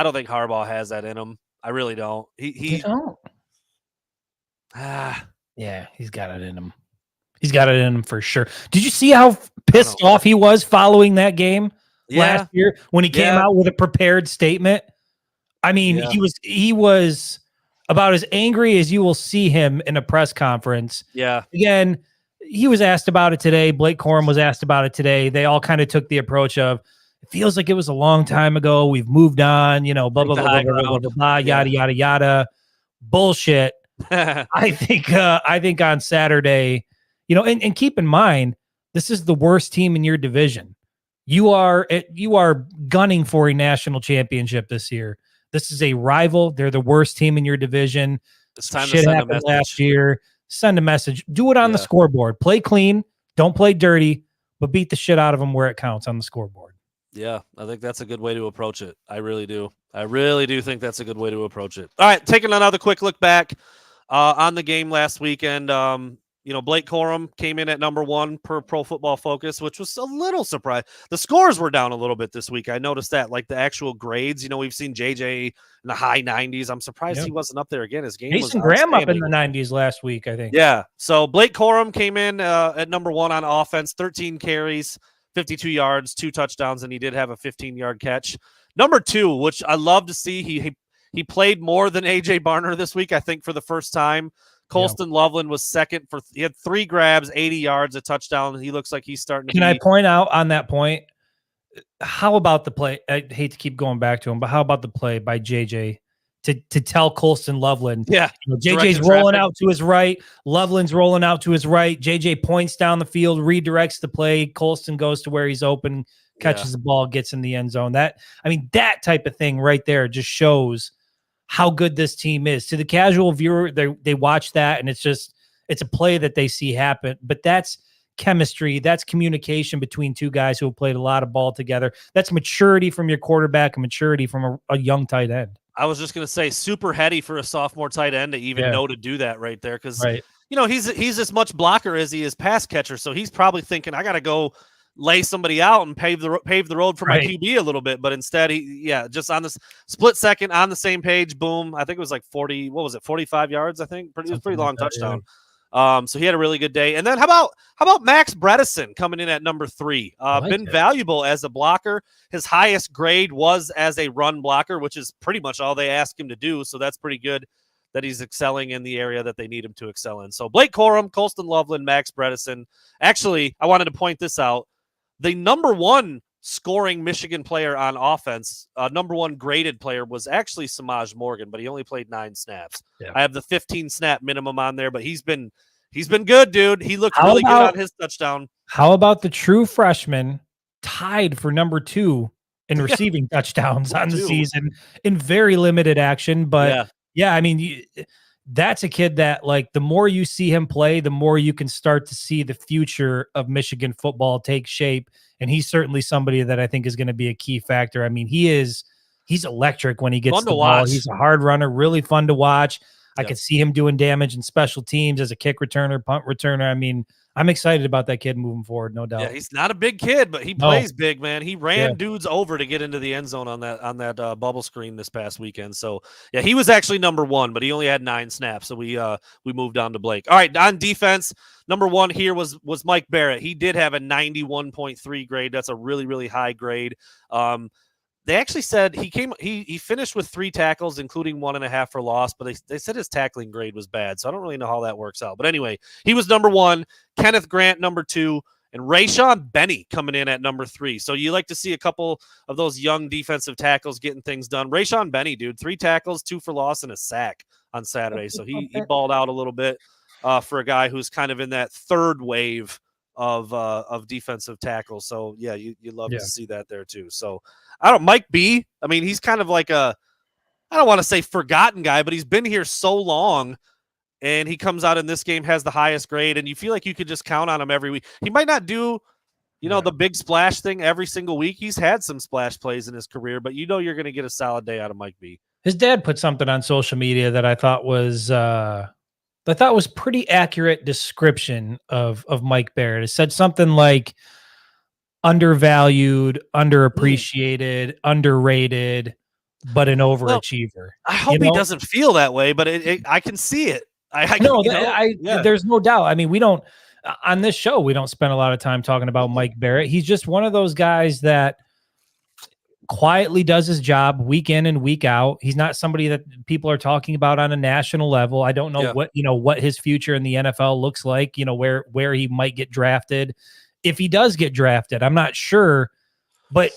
don't think Harbaugh has that in him. I really don't. You He don't? ah, Yeah, he's got it in him. He's got it in him for sure. Did you see how pissed know. off he was following that game last yeah, year when he came Yeah. out with a prepared statement? I mean, Yeah. he was about as angry as you will see him in a press conference. yeah. Again, he was asked about it today. Blake Corum was asked about it today. They all kind of took the approach of, it feels like it was a long time ago. We've moved on, blah, blah, Take the blah, high blah, blah, blah, ground. blah, blah, Yeah. yada, yada, yada. Bullshit. I think on Saturday, and keep in mind, this is the worst team in your division. You are gunning for a national championship this year. This is a rival. They're the worst team in your division. It's Some time to shit send a happened last message. year. Send a message. Do it on the Yeah. scoreboard. Play clean. Don't play dirty, but beat the shit out of them where it counts on the scoreboard. Yeah, I think that's a good way to approach it. I really do. I really do think that's a good way to approach it. All right, taking another quick look back on the game last weekend. Blake Corum came in at number 1 per Pro Football Focus, which was a little surprise. The scores were down a little bit this week. I noticed that, like the actual grades. We've seen JJ in the high 90s. I'm surprised he wasn't up there again. His game Mason was Graham up in outstanding. the 90s last week, I think. Yeah. So Blake Corum came in at number 1 on offense, 13 carries, 52 yards, 2 touchdowns, and he did have a 15-yard catch. Number 2, which I love to see, he played more than AJ Barner this week, I think, for the first time. Colston Loveland was second he had 3 grabs, 80 yards, a touchdown. He looks like he's starting to Can I point out on that point, how about the play? I hate to keep going back to him, but how about the play by JJ to tell Colston Loveland? Yeah. JJ's rolling out to his right. Loveland's rolling out to his right. JJ points down the field, redirects the play. Colston goes to where he's open, catches the ball, gets in the end zone. That type of thing right there just shows how good this team is. To the casual viewer, they watch that and it's a play that they see happen. But that's chemistry. That's communication between two guys who have played a lot of ball together. That's maturity from your quarterback and maturity from a young tight end. I was just going to say, super heady for a sophomore tight end to even know to do that right there. Because, he's as much blocker as he is pass catcher. So he's probably thinking, I got to go lay somebody out and pave the road for my QB a little bit. But instead, just on this split second on the same page, boom. I think it was like 45 yards, I think. It was a pretty long touchdown. So he had a really good day. And then how about Max Bredesen coming in at number 3? Been valuable as a blocker. His highest grade was as a run blocker, which is pretty much all they ask him to do. So that's pretty good that he's excelling in the area that they need him to excel in. So Blake Corum, Colston Loveland, Max Bredesen. Actually, I wanted to point this out. The number 1 scoring Michigan player on offense, number 1 graded player, was actually Samaj Morgan, but he only played 9 snaps. I have the 15 snap minimum on there, but he's been good, dude. He looked really good on his touchdown. How about the true freshman tied for number 2 in receiving touchdowns on the season in very limited action? But that's a kid that, like, the more you see him play, the more you can start to see the future of Michigan football take shape. And he's certainly somebody that I think is going to be a key factor. I mean, he's electric when he gets the ball. He's a hard runner, really fun to watch. I could see him doing damage in special teams as a kick returner, punt returner. I mean, I'm excited about that kid moving forward, no doubt. Yeah, he's not a big kid, but he plays big, man. He ran dudes over to get into the end zone on that bubble screen this past weekend. So yeah, he was actually number 1, but he only had 9 snaps. So we moved on to Blake. All right, on defense, number 1 here was Mike Barrett. He did have a 91.3 grade. That's a really, really high grade. They actually said he finished with 3 tackles, including 1.5 for loss, but they said his tackling grade was bad. So I don't really know how that works out. But anyway, he was number 1, Kenneth Grant number 2, and Rayshawn Benny coming in at number 3. So you like to see a couple of those young defensive tackles getting things done. Rayshawn Benny, dude, 3 tackles, 2 for loss, and a sack on Saturday. So he balled out a little bit for a guy who's kind of in that third wave of defensive tackles. So yeah, you love to see that there too. So Mike B, I mean, he's kind of like I don't want to say forgotten guy, but he's been here so long, and he comes out in this game, has the highest grade, and you feel like you could just count on him every week. He might not do, the big splash thing every single week. He's had some splash plays in his career, but you're going to get a solid day out of Mike B. His dad put something on social media that I thought was pretty accurate description of Mike Barrett. It said something like undervalued, underappreciated, underrated. but an overachiever. I hope he doesn't feel that way, but I can see it. There's no doubt. I mean, we don't on this show, we don't spend a lot of time talking about Mike Barrett. He's just one of those guys that quietly does his job week in and week out. He's not somebody that people are talking about on a national level. I don't know what his future in the NFL looks like, where he might get drafted. If he does get drafted, I'm not sure, but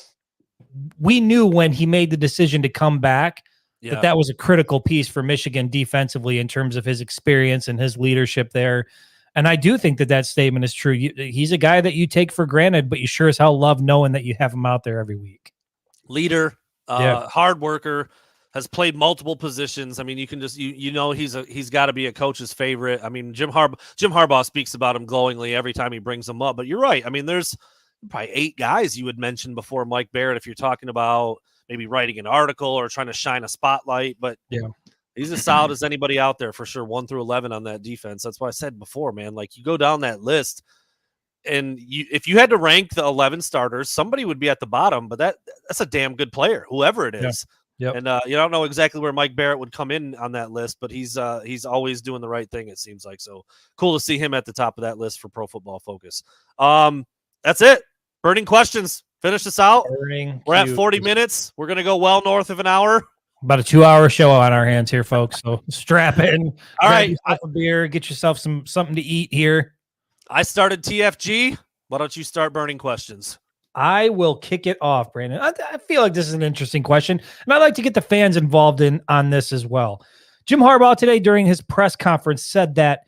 we knew when he made the decision to come back that was a critical piece for Michigan defensively in terms of his experience and his leadership there. And I do think that statement is true. He's a guy that you take for granted, but you sure as hell love knowing that you have him out there every week. Leader, hard worker, has played multiple positions. I mean, you can just he's got to be a coach's favorite. I mean, Jim Harbaugh speaks about him glowingly every time he brings him up. But you're right. I mean, there's probably 8 guys you would mention before Mike Barrett if you're talking about maybe writing an article or trying to shine a spotlight. But he's as solid as anybody out there for sure. 1 through 11 on that defense. That's why I said before, man. Like you go down that list. And if you had to rank the 11 starters, somebody would be at the bottom, but that's a damn good player, whoever it is. Yep. And you don't know exactly where Mike Barrett would come in on that list, but he's always doing the right thing, it seems like. So cool to see him at the top of that list for Pro Football Focus. That's it. Burning questions. Finish us out. We're at 40 minutes. We're going to go well north of an hour. About a 2-hour show on our hands here, folks. So strap in. All right. A beer. Get yourself something to eat here. I started TFG. Why don't you start burning questions? I will kick it off, Brandon. I feel like this is an interesting question, and I'd like to get the fans involved on this as well. Jim Harbaugh today during his press conference said that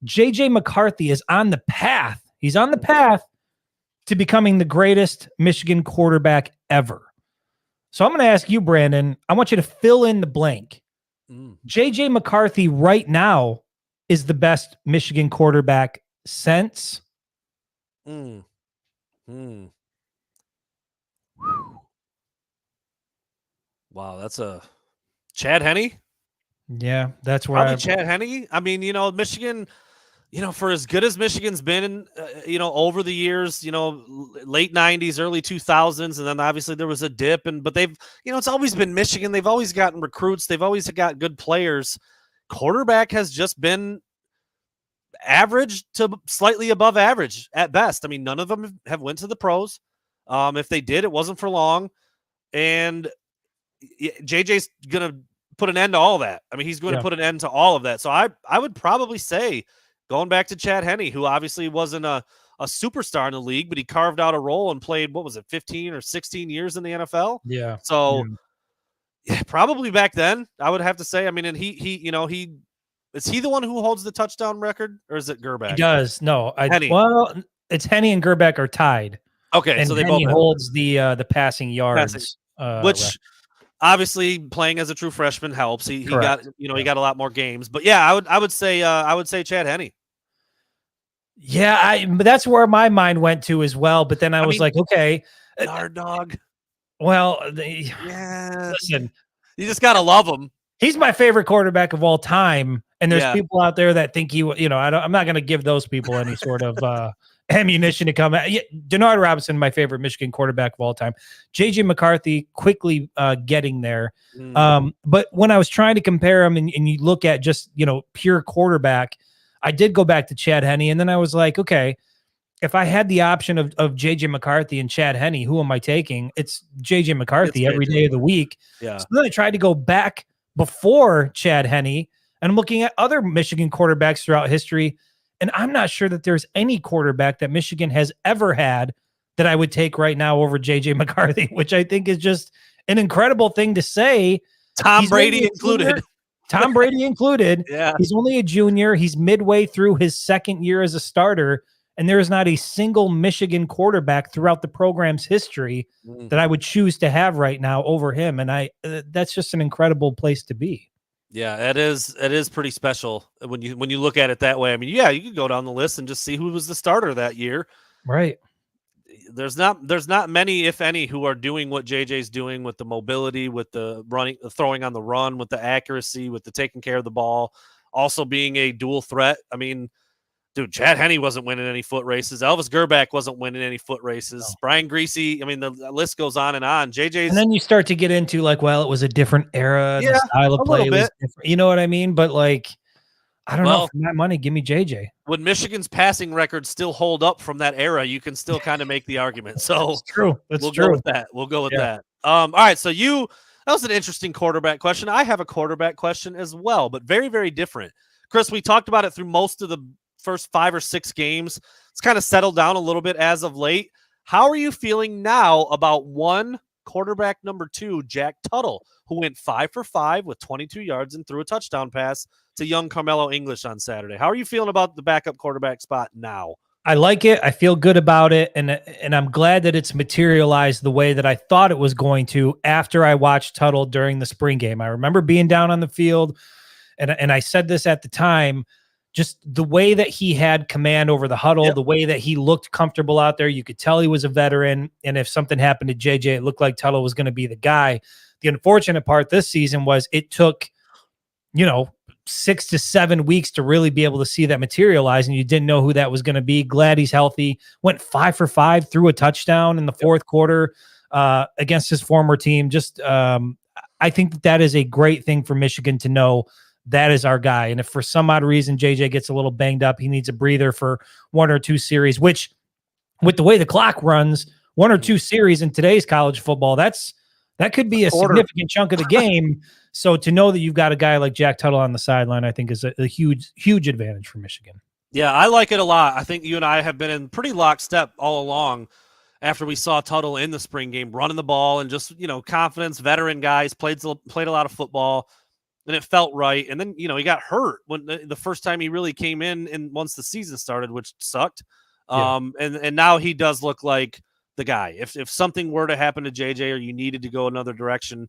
J.J. McCarthy is on the path. He's on the path to becoming the greatest Michigan quarterback ever. So I'm going to ask you, Brandon, I want you to fill in the blank. J.J. McCarthy right now is the best Michigan quarterback since. Wow, that's a Chad Henne. Yeah, that's where Chad Henne. I mean, Michigan, for as good as Michigan's been, over the years, late 90s, early 2000s, and then obviously there was a dip, but they've, it's always been Michigan. They've always gotten recruits. They've always got good players. Quarterback has just been average to slightly above average at best. I mean, none of them have went to the pros. If they did, it wasn't for long. And JJ's going to put an end to all that. I mean, he's going to put an end to all of that. So I would probably say, going back to Chad Henne, who obviously wasn't a superstar in the league, but he carved out a role and played, 15 or 16 years in the NFL? Yeah. So probably back then, I would have to say. I mean, and he is he the one who holds the touchdown record, or is it Gerbeck? He does. No, Henne. Well, it's Henne and Gerbeck are tied. Okay, and so they Henne both holds the passing yards, which record. Obviously playing as a true freshman helps. He got he got a lot more games, but yeah, I would say Chad Henne. Yeah, but that's where my mind went to as well. But then I was like, okay, Yard dog. Well, listen, you just gotta love him. He's my favorite quarterback of all time, and there's people out there that think I'm not going to give those people any sort of ammunition to come at. Denard Robinson, my favorite Michigan quarterback of all time. J.J. McCarthy quickly getting there. But when I was trying to compare him and you look at just, pure quarterback, I did go back to Chad Henne. And then I was like, okay, if I had the option of J.J. McCarthy and Chad Henne, who am I taking? It's J.J. McCarthy every day of the week. Yeah. So then I tried to go back before Chad Henne, and I'm looking at other Michigan quarterbacks throughout history. And I'm not sure that there's any quarterback that Michigan has ever had that I would take right now over J.J. McCarthy, which I think is just an incredible thing to say. Tom Brady included. Tom Brady included. Yeah. He's only a junior. He's midway through his second year as a starter, and there is not a single Michigan quarterback throughout the program's history that I would choose to have right now over him. And that's just an incredible place to be. Yeah, it is pretty special when you look at it that way. I mean, yeah, you could go down the list and just see who was the starter that year. Right. There's not many, if any, who are doing what JJ's doing with the mobility, with the running, the throwing on the run, with the accuracy, with the taking care of the ball, also being a dual threat. I mean, Dude, Chad Henne wasn't winning any foot races. Elvis Gerback wasn't winning any foot races. No. Brian Greasy. I mean, the list goes on and on. JJ's. And then you start to get into like, well, it was a different era. Yeah, the style of a play little was bit. different. You know what I mean? But like, I don't know. Well, For that money, give me JJ. Would Michigan's passing record still hold up from that era? You can still kind of make the argument. So That's true. That's we'll true. go with that. We'll go with that. All right. So that was an interesting quarterback question. I have a quarterback question as well, but very, very different. Chris, we talked about it through most of the first 5 or 6 games. It's kind of settled down a little bit as of late. How are you feeling now about quarterback number 2, Jack Tuttle, who went 5 for 5 with 22 yards and threw a touchdown pass to young Carmelo English on Saturday? How are you feeling about the backup quarterback spot now? I like it. I feel good about it. And I'm glad that it's materialized the way that I thought it was going to after I watched Tuttle during the spring game. I remember being down on the field, and I said this at the time, just the way that he had command over the huddle, the way that he looked comfortable out there. You could tell he was a veteran. And if something happened to JJ, it looked like Tuttle was going to be the guy. The unfortunate part this season was it took, 6 to 7 weeks to really be able to see that materialize, and you didn't know who that was going to be. Glad he's healthy. Went 5 for 5, threw a touchdown in the fourth quarter against his former team. Just I think that is a great thing for Michigan to know that is our guy. And if for some odd reason JJ gets a little banged up, he needs a breather for 1 or 2 series, which with the way the clock runs, 1 or 2 series in today's college football, that could be a significant chunk of the game. So to know that you've got a guy like Jack Tuttle on the sideline, I think is a huge, huge advantage for Michigan. Yeah, I like it a lot. I think you and I have been in pretty lockstep all along after we saw Tuttle in the spring game, running the ball and just, confidence, veteran guys, played a lot of football, and it felt right. And then, he got hurt when the first time he really came in and once the season started, which sucked. And now he does look like the guy. If something were to happen to JJ or you needed to go another direction,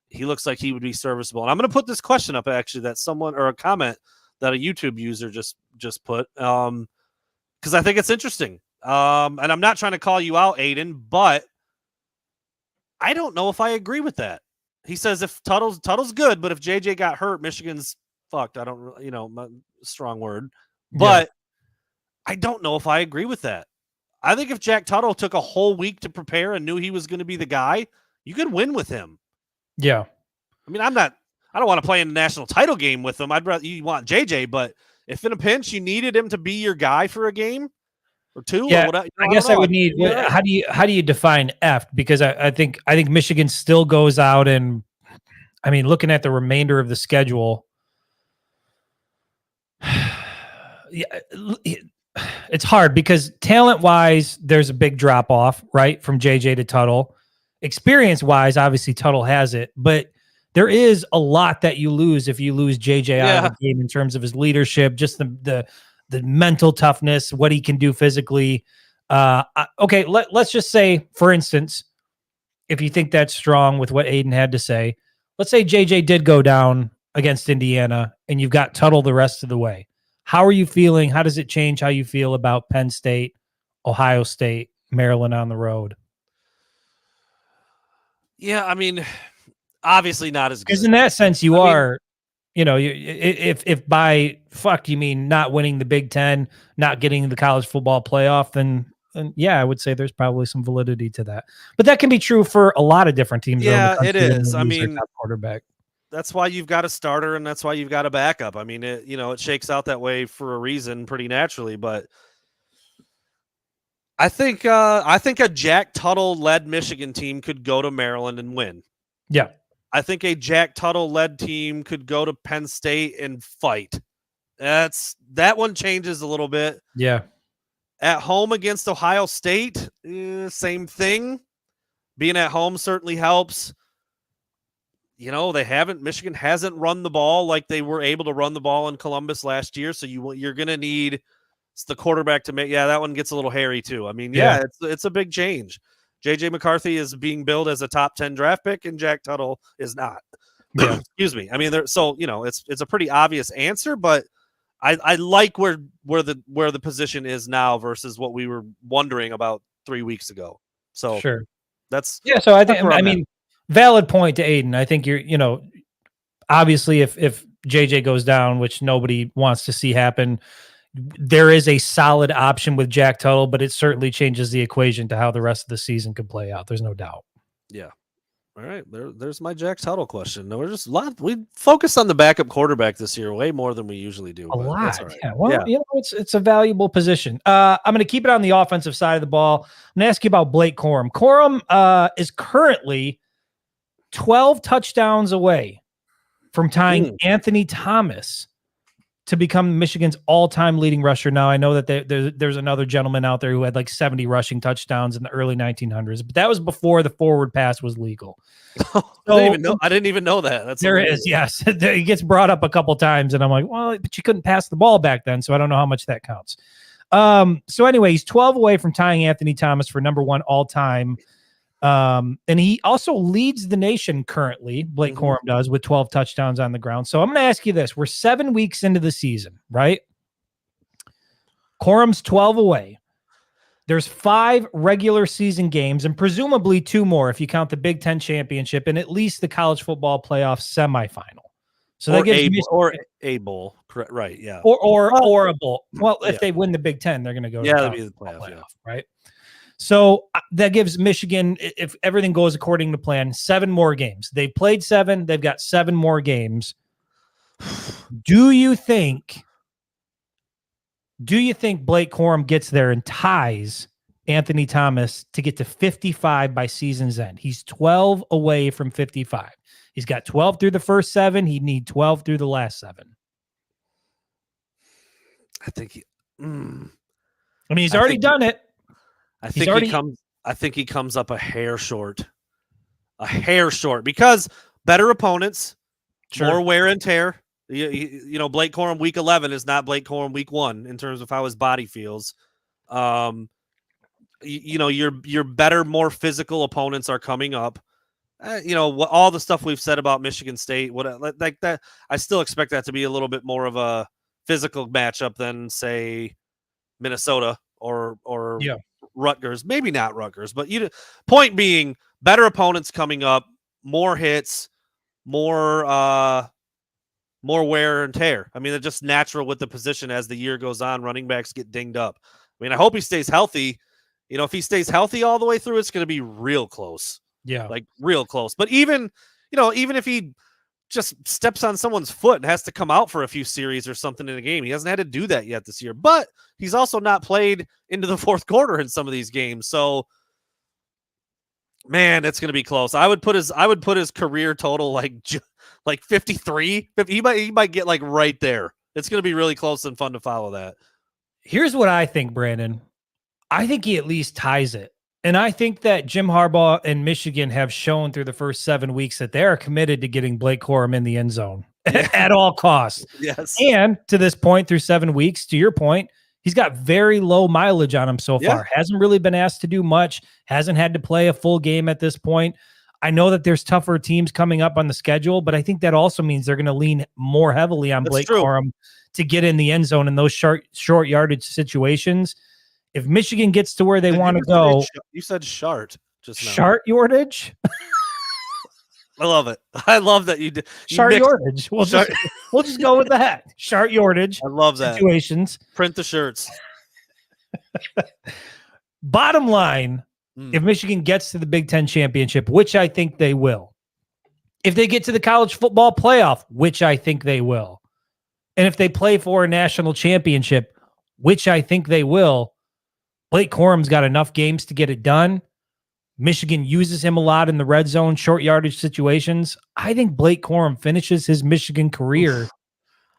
he looks like he would be serviceable. And I'm going to put this question up actually that someone or a comment that a YouTube user just put because I think it's interesting. And I'm not trying to call you out, Aiden, but I don't know if I agree with that. He says if Tuttle's good, but if JJ got hurt, Michigan's fucked. I don't, strong word, but I don't know if I agree with that. I think if Jack Tuttle took a whole week to prepare and knew he was going to be the guy, you could win with him. Yeah. I mean, I don't want to play in a national title game with him. I'd rather you want JJ, but if in a pinch you needed him to be your guy for a game or 2, yeah, or whatever, I guess I would need. How do you define F? Because I think Michigan still goes out and, I mean, looking at the remainder of the schedule, it's hard because talent-wise, there's a big drop-off, right, from JJ to Tuttle. Experience-wise, obviously Tuttle has it, but there is a lot that you lose if you lose JJ out of the game in terms of his leadership, just the mental toughness, what he can do physically. Okay, let's just say, for instance, if you think that's strong with what Aiden had to say, let's say JJ did go down against Indiana and you've got Tuttle the rest of the way. How are you feeling? How does it change how you feel about Penn State, Ohio State, Maryland on the road? Yeah, I mean, obviously not as good. Because in that sense, if by fuck you mean not winning the Big Ten, not getting the college football playoff, then yeah, I would say there's probably some validity to that. But that can be true for a lot of different teams. Yeah, it is. I mean, quarterback. That's why you've got a starter and that's why you've got a backup. I mean, it shakes out that way for a reason pretty naturally, but I think a Jack Tuttle-led Michigan team could go to Maryland and win. Yeah. I think a Jack Tuttle-led team could go to Penn State and fight. That one changes a little bit. Yeah. At home against Ohio State, same thing. Being at home certainly helps. Michigan hasn't run the ball like they were able to run the ball in Columbus last year. So you're going to need the quarterback to make. Yeah, that one gets a little hairy too. I mean, it's a big change. JJ McCarthy is being billed as a top 10 draft pick and Jack Tuttle is not. Yeah. Excuse me. I mean, it's a pretty obvious answer, but I like where the position is now versus what we were wondering about 3 weeks ago. So sure. So I think, valid point to Aiden. I think obviously if JJ goes down, which nobody wants to see happen, there is a solid option with Jack Tuttle, but it certainly changes the equation to how the rest of the season could play out. There's no doubt. Yeah. All right. There's my Jack Tuttle question. No, we're just we focused on the backup quarterback this year way more than we usually do. A lot. That's all right. Yeah. Well, it's a valuable position. I'm going to keep it on the offensive side of the ball. I'm going to ask you about Blake Corum. Corum is currently 12 touchdowns away from tying Anthony Thomas to become Michigan's all-time leading rusher. Now, I know that there's another gentleman out there who had like 70 rushing touchdowns in the early 1900s, but that was before the forward pass was legal. I didn't even know that. That's there amazing. is, yes. It gets brought up a couple times, and I'm like, well, but you couldn't pass the ball back then, so I don't know how much that counts. So anyway, he's 12 away from tying Anthony Thomas for number one all-time. And he also leads the nation currently, Blake Corum does, with 12 touchdowns on the ground. So I'm going to ask you this. We're 7 weeks into the season, right? Corum's 12 away. There's 5 regular season games and presumably 2 more if you count the Big Ten championship and at least the college football playoff semifinal. So that gives a bowl, right? Yeah, or a bowl. Well, if they win the Big Ten, they're going to go to the playoff, right? So that gives Michigan, if everything goes according to plan, 7 more games. They've played 7. They've got 7 more games. Do you think Blake Corum gets there and ties Anthony Thomas to get to 55 by season's end? He's 12 away from 55. He's got 12 through the first 7. He'd need 12 through the last 7. I think he's already done it. I think he comes up a hair short because better opponents, more wear and tear. You know, Blake Corum week 11 is not Blake Corum week 1 in terms of how his body feels. Your better, more physical opponents are coming up. All the stuff we've said about Michigan State, like that, I still expect that to be a little bit more of a physical matchup than say Minnesota or Rutgers, maybe not Rutgers, but point being, better opponents coming up, more hits, more wear and tear. I mean, they're just natural with the position as the year goes on. Running backs get dinged up. I mean, I hope he stays healthy. If he stays healthy all the way through, it's going to be real close. Yeah, like real close. But even if he just steps on someone's foot and has to come out for a few series or something in a game, he hasn't had to do that yet this year. But he's also not played into the fourth quarter in some of these games. So, man, it's going to be close. I would put his career total like 53. He might get like right there. It's going to be really close and fun to follow that. Here's what I think, Brandon. I think he at least ties it. And I think that Jim Harbaugh and Michigan have shown through the first 7 weeks that they are committed to getting Blake Corum in the end zone at all costs. Yes. And to this point, through 7 weeks, to your point, he's got very low mileage on him so far. Hasn't really been asked to do much. Hasn't had to play a full game at this point. I know that there's tougher teams coming up on the schedule, but I think that also means they're going to lean more heavily on Blake Corum to get in the end zone in those short yardage situations. If Michigan gets to where they want to go, you said shart just now. Shart yardage. I love it. I love that you did shart yardage. We'll just go with that. Shart yardage. I love that. Situations. Print the shirts. Bottom line, if Michigan gets to the Big Ten championship, which I think they will, if they get to the college football playoff, which I think they will, and if they play for a national championship, which I think they will, Blake Corum's got enough games to get it done. Michigan uses him a lot in the red zone, short yardage situations. I think Blake Corum finishes his Michigan career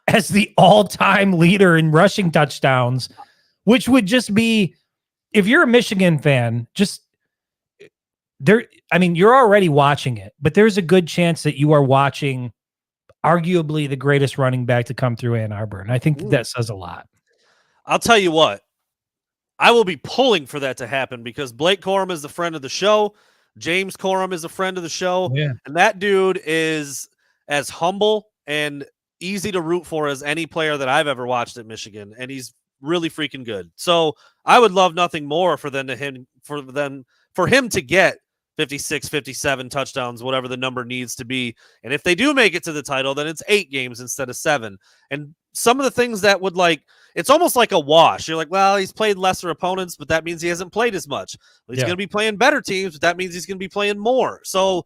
as the all-time leader in rushing touchdowns, which would just be, if you're a Michigan fan, you're already watching it, but there's a good chance that you are watching arguably the greatest running back to come through Ann Arbor. And I think that says a lot. I'll tell you what. I will be pulling for that to happen because Blake Corum is the friend of the show. James Corum is a friend of the show. Yeah. And that dude is as humble and easy to root for as any player that I've ever watched at Michigan. And he's really freaking good. So I would love nothing more for him to get 56, 57 touchdowns, whatever the number needs to be. And if they do make it to the title, then it's 8 games instead of 7. And some of the things that would it's almost like a wash. You're like, well, he's played lesser opponents, but that means he hasn't played as much. Well, he's going to be playing better teams, but that means he's going to be playing more. So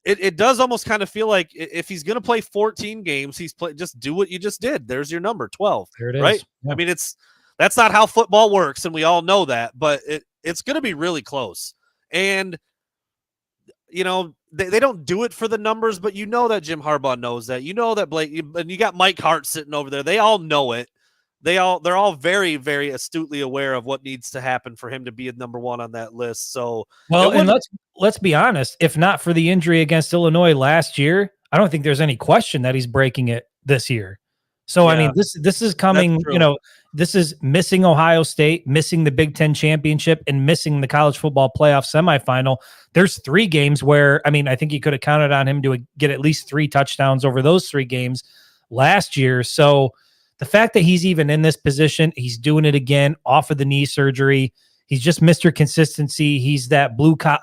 it does almost kind of feel like if he's going to play 14 games, just do what you just did. There's your number, 12. There it is. Right? Yeah. I mean, that's not how football works, and we all know that, but it's going to be really close. And they don't do it for the numbers, but that Jim Harbaugh knows that. That Blake, and you got Mike Hart sitting over there. They all know it. They're all very, very astutely aware of what needs to happen for him to be at number 1 on that list. So, and let's be honest. If not for the injury against Illinois last year, I don't think there's any question that he's breaking it this year. So, I mean, this is coming, this is missing Ohio State, missing the Big Ten championship, and missing the college football playoff semifinal. There's 3 games where, I think you could have counted on him to get at least 3 touchdowns over those 3 games last year. So the fact that he's even in this position, he's doing it again off of the knee surgery. He's just Mr. Consistency. He's that blue collar.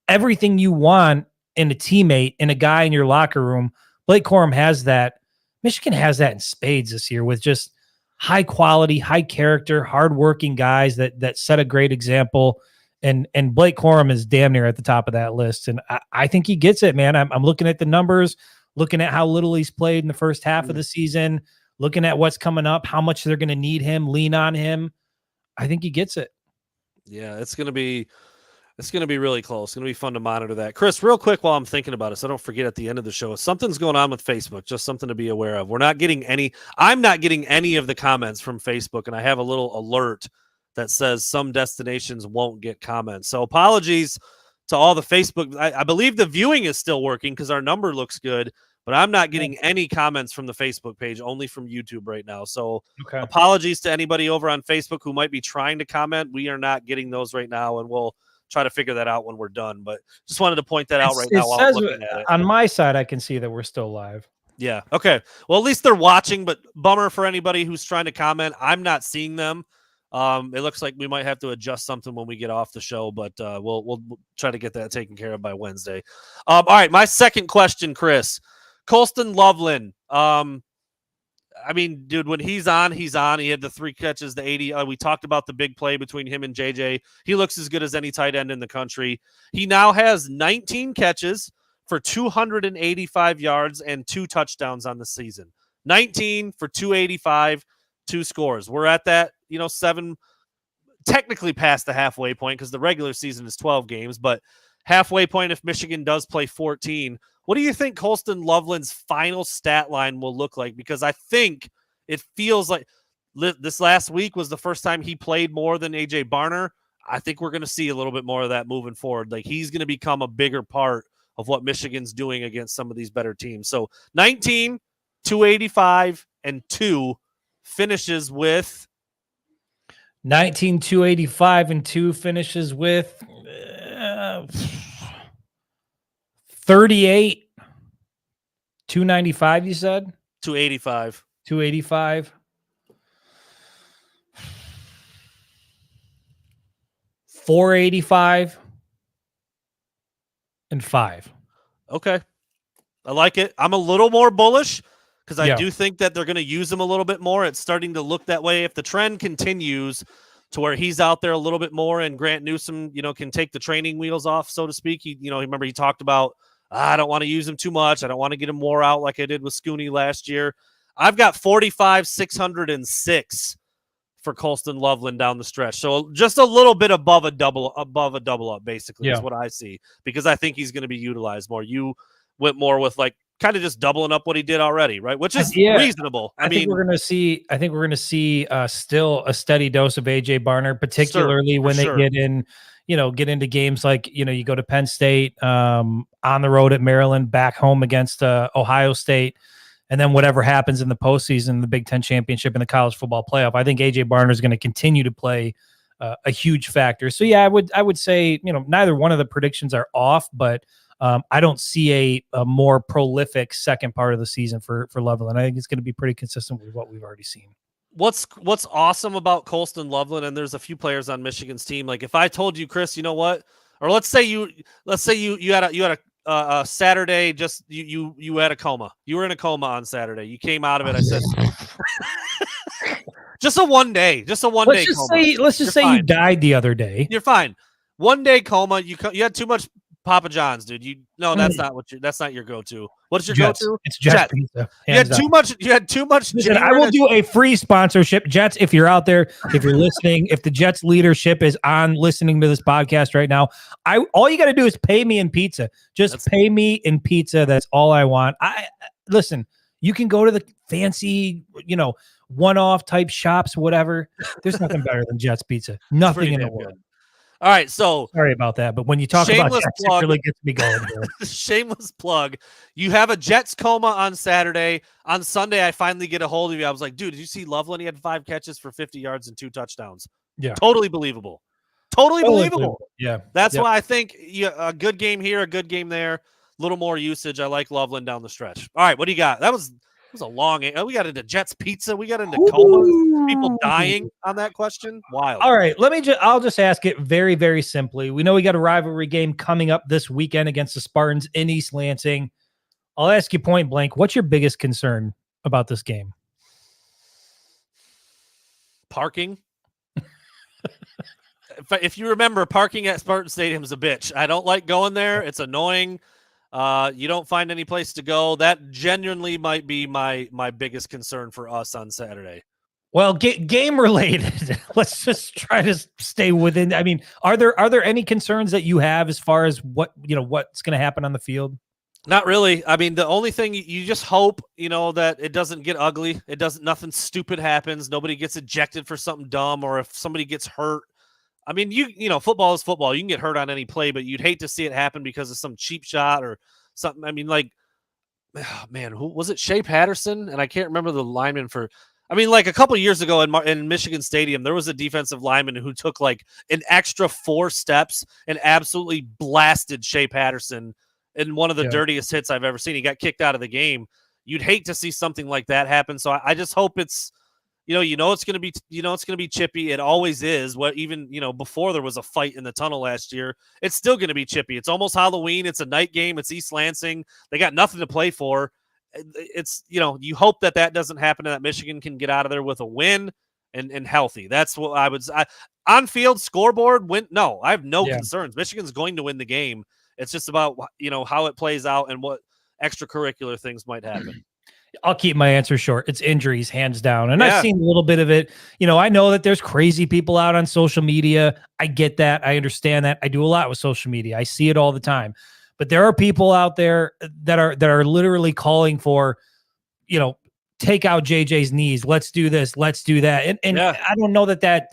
Everything you want in a teammate, in a guy in your locker room, Blake Corum has that. Michigan has that in spades this year with just high quality, high character, hardworking guys that set a great example. And Blake Corum is damn near at the top of that list. And I think he gets it, man. I'm looking at the numbers, looking at how little he's played in the first half of the season, looking at what's coming up, how much they're going to need him, lean on him. I think he gets it. Yeah, it's going to be really close. It's going to be fun to monitor that. Chris, real quick while I'm thinking about it, so I don't forget at the end of the show, something's going on with Facebook, just something to be aware of. I'm not getting any of the comments from Facebook, and I have a little alert that says some destinations won't get comments. So apologies to all the Facebook. I believe the viewing is still working because our number looks good, but I'm not getting any comments from the Facebook page, only from YouTube right now. So apologies to anybody over on Facebook who might be trying to comment. We are not getting those right now, and we'll try to figure that out when we're done. But just wanted to point that out right now while I'm looking at it. On my side, I can see that we're still live. Yeah. Okay. Well, at least they're watching, but bummer for anybody who's trying to comment. I'm not seeing them. It looks like we might have to adjust something when we get off the show, but we'll try to get that taken care of by Wednesday. All right. My second question, Chris. Colston Loveland. Dude, when he's on. He had the 3 catches, the 80. We talked about the big play between him and JJ. He looks as good as any tight end in the country. He now has 19 catches for 285 yards and 2 touchdowns on the season. 19 for 285, 2 scores. We're at that, 7, technically past the halfway point because the regular season is 12 games, but halfway point if Michigan does play 14. What do you think Colston Loveland's final stat line will look like? Because I think it feels like this last week was the first time he played more than A.J. Barner. I think we're going to see a little bit more of that moving forward. Like he's going to become a bigger part of what Michigan's doing against some of these better teams. So 19, 285, and 2 finishes with 19, 285, and 2 finishes with 38, 295, you said? 285. 285. 485 and 5. Okay. I like it. I'm a little more bullish because I do think that they're going to use him a little bit more. It's starting to look that way. If the trend continues to where he's out there a little bit more and Grant Newsome, can take the training wheels off, so to speak. Remember he talked about, I don't want to use him too much. I don't want to get him more out like I did with Scooney last year. I've got 45,606 for Colston Loveland down the stretch. So just a little bit above a double up, basically, is what I see, because I think he's going to be utilized more. You went more with kind of just doubling up what he did already, right? Which is reasonable. I mean, we're going to see still a steady dose of AJ Barner, particularly when they get into games like, you go to Penn State, on the road at Maryland, back home against Ohio State, and then whatever happens in the postseason, the Big Ten championship and the college football playoff. I think AJ Barner is going to continue to play a huge factor. So I would say, neither one of the predictions are off, but I don't see a more prolific second part of the season for Loveland. I think it's going to be pretty consistent with what we've already seen. What's awesome about Colston Loveland, and there's a few players on Michigan's team. Like if I told you, Chris, you know what? Or let's say you had a Saturday, just you had a coma. You were in a coma on Saturday. You came out of it. I said, just a one day coma. Let's just say you died the other day. You're fine. 1 day coma. You had too much Papa John's, dude. That's not your go-to. What's your go-to? It's Jets pizza. You had too much. Listen, I will do a free sponsorship. Jets, if you're out there, if you're listening, if the Jets leadership is on listening to this podcast right now, all you got to do is pay me in pizza. Pay me in pizza. That's all I want. Listen, you can go to the fancy, one-off type shops, whatever. There's nothing better than Jets pizza. Nothing in the world. Good. All right, so sorry about that, but when you talk about Jets, it really gets me going here. Shameless plug. You have a Jets coma on Saturday. On Sunday, I finally get a hold of you. I was like, dude, did you see Loveland? He had 5 catches for 50 yards and 2 touchdowns. Yeah. Totally believable. Totally believable. Yeah. That's why I think a good game here, a good game there, a little more usage. I like Loveland down the stretch. All right, what do you got? That was a long. We got into Jets pizza. We got into comas. People dying on that question. Wild. All right, I'll just ask it very, very simply. We know we got a rivalry game coming up this weekend against the Spartans in East Lansing. I'll ask you point blank. What's your biggest concern about this game? Parking. If you remember, parking at Spartan Stadium is a bitch. I don't like going there. It's annoying. You don't find any place to go. That genuinely might be my biggest concern for us on Saturday. Well, game related. Let's just try to stay within. I mean, are there any concerns that you have as far as what's going to happen on the field? Not really. I mean, the only thing you just hope, that it doesn't get ugly. Nothing stupid happens. Nobody gets ejected for something dumb, or if somebody gets hurt. I mean, football is football. You can get hurt on any play, but you'd hate to see it happen because of some cheap shot or something. I mean, who was it? Shea Patterson? And I can't remember the lineman for. I mean, a couple of years ago in Michigan Stadium, there was a defensive lineman who took an extra 4 steps and absolutely blasted Shea Patterson in one of the dirtiest hits I've ever seen. He got kicked out of the game. You'd hate to see something like that happen. So I just hope it's, it's going to be chippy. It always is. Even before there was a fight in the tunnel last year, it's still going to be chippy. It's almost Halloween. It's a night game. It's East Lansing. They got nothing to play for. It's, you hope that doesn't happen and that Michigan can get out of there with a win and healthy. That's what I would say. On field scoreboard win. No, I have no concerns. Michigan's going to win the game. It's just about, how it plays out and what extracurricular things might happen. I'll keep my answer short. It's injuries, hands down. And I've seen a little bit of it. I know that there's crazy people out on social media. I get that. I understand that. I do a lot with social media. I see it all the time. But there are people out there that are literally calling for, take out JJ's knees. Let's do this. Let's do that. And I don't know that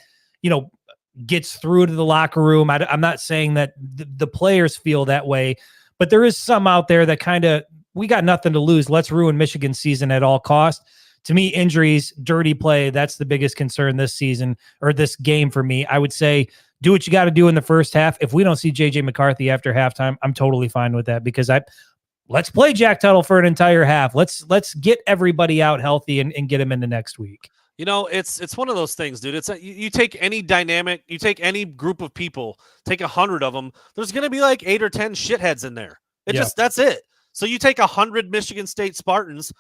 gets through to the locker room. I'm not saying that the players feel that way, but there is some out there that we got nothing to lose. Let's ruin Michigan's season at all costs. To me, injuries, dirty play, that's the biggest concern this season or this game for me. I would say do what you got to do in the first half. If we don't see JJ McCarthy after halftime, I'm totally fine with that because let's play Jack Tuttle for an entire half. Let's get everybody out healthy and get him into next week. It's one of those things, dude. It's you take any dynamic, you take any group of people, take 100 of them. There's going to be 8 or 10 shitheads in there. That's it. So you take 100 Michigan State Spartans,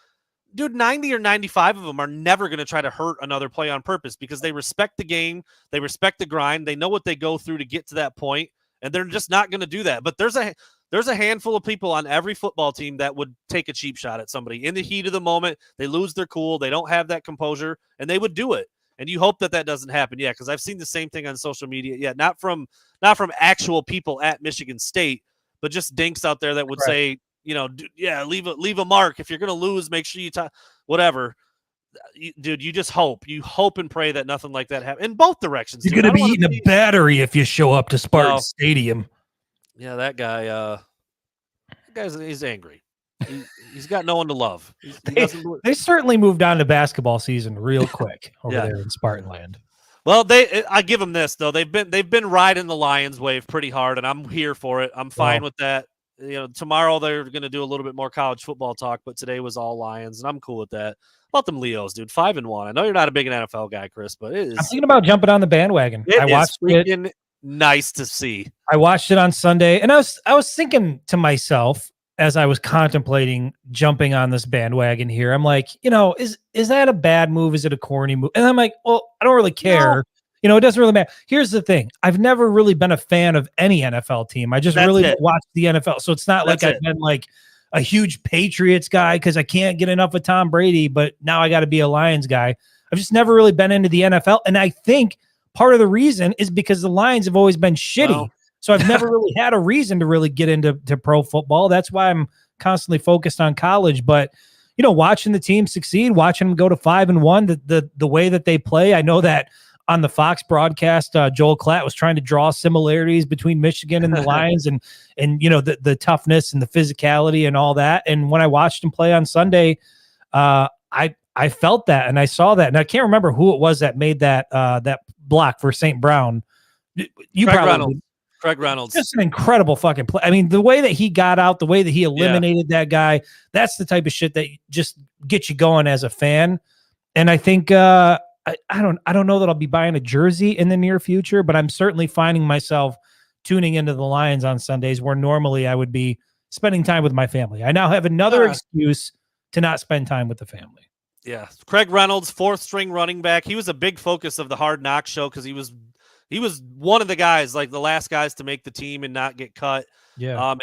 dude, 90 or 95 of them are never going to try to hurt another play on purpose because they respect the game. They respect the grind. They know what they go through to get to that point, and they're just not going to do that. But there's a handful of people on every football team that would take a cheap shot at somebody in the heat of the moment. They lose their cool. They don't have that composure, and they would do it. And you hope that doesn't happen. Yeah, because I've seen the same thing on social media. Yeah, not from actual people at Michigan State, but just dinks out there that would say, leave a mark. If you're going to lose, make sure you whatever. Dude, you just hope. You hope and pray that nothing like that happens in both directions. You're going to be eating a battery if you show up to Spartan Stadium. Yeah, that guy. He's angry. He's got no one to love. They certainly moved on to basketball season real quick over there in Spartanland. Well, I give them this though. They've been riding the Lions wave pretty hard, and I'm here for it. I'm fine with that. Tomorrow they're going to do a little bit more college football talk, but today was all Lions, and I'm cool with that. About them Leos, dude. 5-1. I know you're not a big NFL guy, Chris, but it is. I'm thinking about jumping on the bandwagon. I watched it. nice to see. I watched it on Sunday, and I was thinking to myself as I was contemplating jumping on this bandwagon here. I'm like, is that a bad move? Is it a corny move? And I'm like, well, I don't really care. No. It doesn't really matter. Here's the thing. I've never really been a fan of any NFL team. I just really watch the NFL. So it's not like I've been like a huge Patriots guy because I can't get enough of Tom Brady, but now I got to be a Lions guy. I've just never really been into the NFL. And I think part of the reason is because the Lions have always been shitty. Wow. So I've never really had a reason to really get into pro football. That's why I'm constantly focused on college. But, watching the team succeed, watching them go to 5-1, the way that they play, I know that on the Fox broadcast, Joel Klatt was trying to draw similarities between Michigan and the Lions and the toughness and the physicality and all that. And when I watched them play on Sunday, I felt that and I saw that. And I can't remember who it was that made that block for St. Brown. Craig Reynolds. Just an incredible fucking play. I mean, the way that he got out, the way that he eliminated that guy, that's the type of shit that just gets you going as a fan. And I think I don't know that I'll be buying a jersey in the near future, but I'm certainly finding myself tuning into the Lions on Sundays where normally I would be spending time with my family. I now have another excuse to not spend time with the family. Yeah. Craig Reynolds, 4th string running back. He was a big focus of the Hard Knocks show because he was one of the guys, like the last guys to make the team and not get cut. Yeah.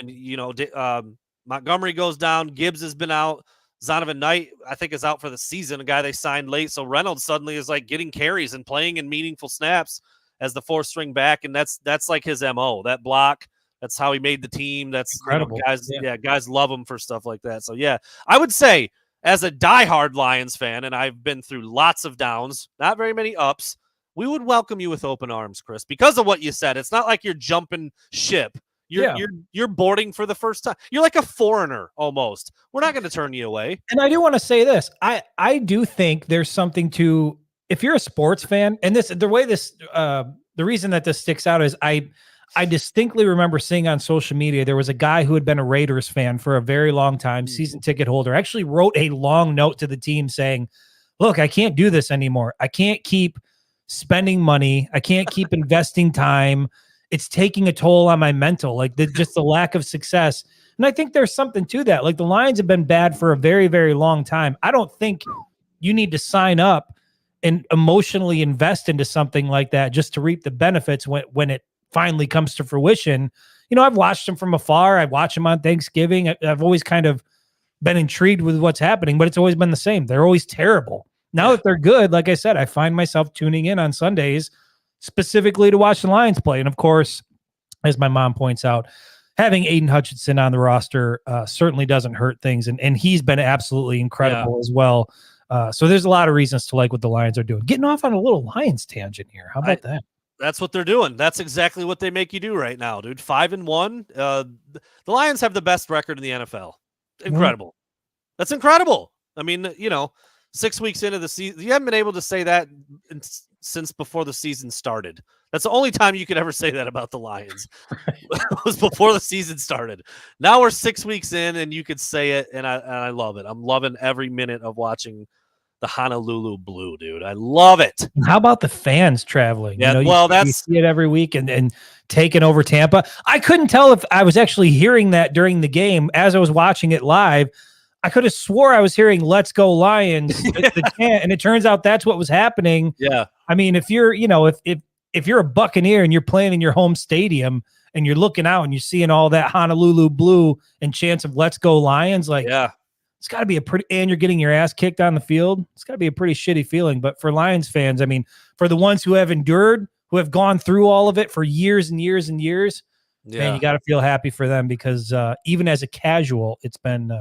Montgomery goes down. Gibbs has been out. Zonovan Knight, I think, is out for the season, a guy they signed late. So Reynolds suddenly is like getting carries and playing in meaningful snaps as the 4th string back. And that's like his MO, that block. That's how he made the team. That's incredible. Guys love him for stuff like that. So yeah, I would say as a diehard Lions fan, and I've been through lots of downs, not very many ups, we would welcome you with open arms, Chris, because of what you said. It's not like you're jumping ship. You're boarding for the first time. You're like a foreigner almost. We're not going to turn you away. And I do want to say this. I do think there's something to, if you're a sports fan, and the reason that this sticks out is I distinctly remember seeing on social media, there was a guy who had been a Raiders fan for a very long time, season ticket holder, actually wrote a long note to the team saying, look, I can't do this anymore. I can't keep spending money. I can't keep investing time. It's taking a toll on my mental, like just the lack of success. And I think there's something to that. Like the Lions have been bad for a very, very long time. I don't think you need to sign up and emotionally invest into something like that just to reap the benefits when it finally comes to fruition. I've watched them from afar. I watch them on Thanksgiving. I've always kind of been intrigued with what's happening, but it's always been the same. They're always terrible. Now that they're good, like I said, I find myself tuning in on Sundays specifically to watch the Lions play. And of course, as my mom points out, having Aiden Hutchinson on the roster certainly doesn't hurt things. And he's been absolutely incredible as well. So there's a lot of reasons to like what the Lions are doing. Getting off on a little Lions tangent here. How about that? That's what they're doing. That's exactly what they make you do right now, dude. 5-1. The Lions have the best record in the NFL. Incredible. That's incredible. I mean, 6 weeks into the season, you haven't been able to say that since before the season started. That's the only time you could ever say that about the Lions. It was before the season started. Now we're 6 weeks in, and you could say it, and I love it. I'm loving every minute of watching the Honolulu Blue, dude. I love it. How about the fans traveling? Yeah, you see it every week and taking over Tampa. I couldn't tell if I was actually hearing that during the game as I was watching it live. I could have swore I was hearing "Let's Go Lions," the chant, and it turns out that's what was happening. Yeah, I mean, if you're, if you're a Buccaneer and you're playing in your home stadium and you're looking out and you're seeing all that Honolulu Blue and chants of "Let's Go Lions," it's got to be and you're getting your ass kicked on the field. It's got to be a pretty shitty feeling. But for Lions fans, I mean, for the ones who have endured, who have gone through all of it for years and years and years. Man, you got to feel happy for them because even as a casual, it's been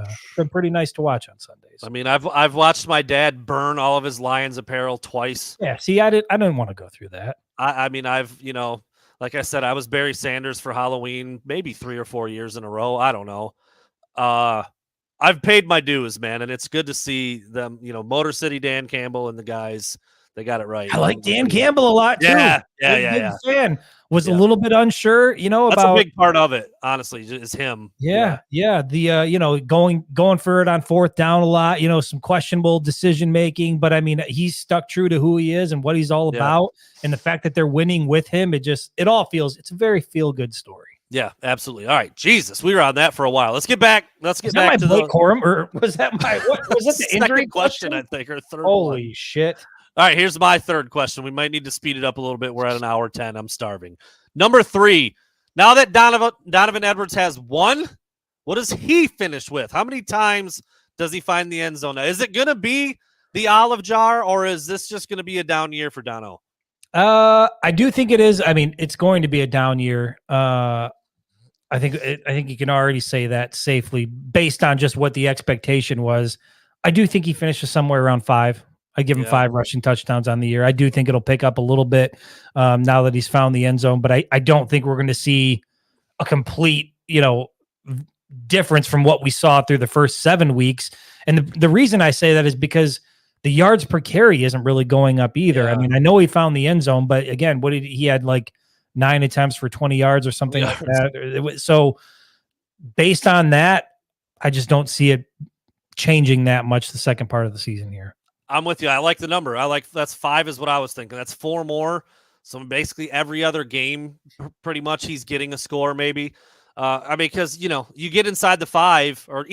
pretty nice to watch on Sundays. I mean, I've watched my dad burn all of his Lions apparel twice. Yeah, see, I didn't want to go through that. I mean, I've like I said, I was Barry Sanders for Halloween maybe 3 or 4 years in a row. I don't know. I've paid my dues, man, and it's good to see them. Motor City Dan Campbell and the guys. They got it right. I like Dan Campbell a lot too. Yeah. Big fan. Was a little bit unsure, That's about a big part of it, honestly, is him. Yeah. The going for it on fourth down a lot, some questionable decision making, but I mean, he's stuck true to who he is and what he's all about. And the fact that they're winning with him, it's a very feel good story. Yeah, absolutely. All right, Jesus, we were on that for a while. Let's get back to the Corum, or was that the injury question? I think, or third. Holy shit! All right, here's my third question. We might need to speed it up a little bit. We're at an hour 10. I'm starving. Number 3. Now that Donovan Edwards has 1, what does he finish with? How many times does he find the end zone? Now, is it going to be the olive jar, or is this just going to be a down year for Dono? I do think it is. I mean, it's going to be a down year. I think you can already say that safely based on just what the expectation was. I do think he finishes somewhere around 5. I give him 5 rushing touchdowns on the year. I do think it'll pick up a little bit now that he's found the end zone, but I don't think we're going to see a complete, difference from what we saw through the first 7 weeks. And the reason I say that is because the yards per carry isn't really going up either. Yeah. I mean, I know he found the end zone, but again, he had like 9 attempts for 20 yards or something like that. So based on that, I just don't see it changing that much the second part of the season here. I'm with you. I like the number. That's 5 is what I was thinking. That's 4 more. So basically every other game, pretty much he's getting a score maybe. Because, you get inside the 5 or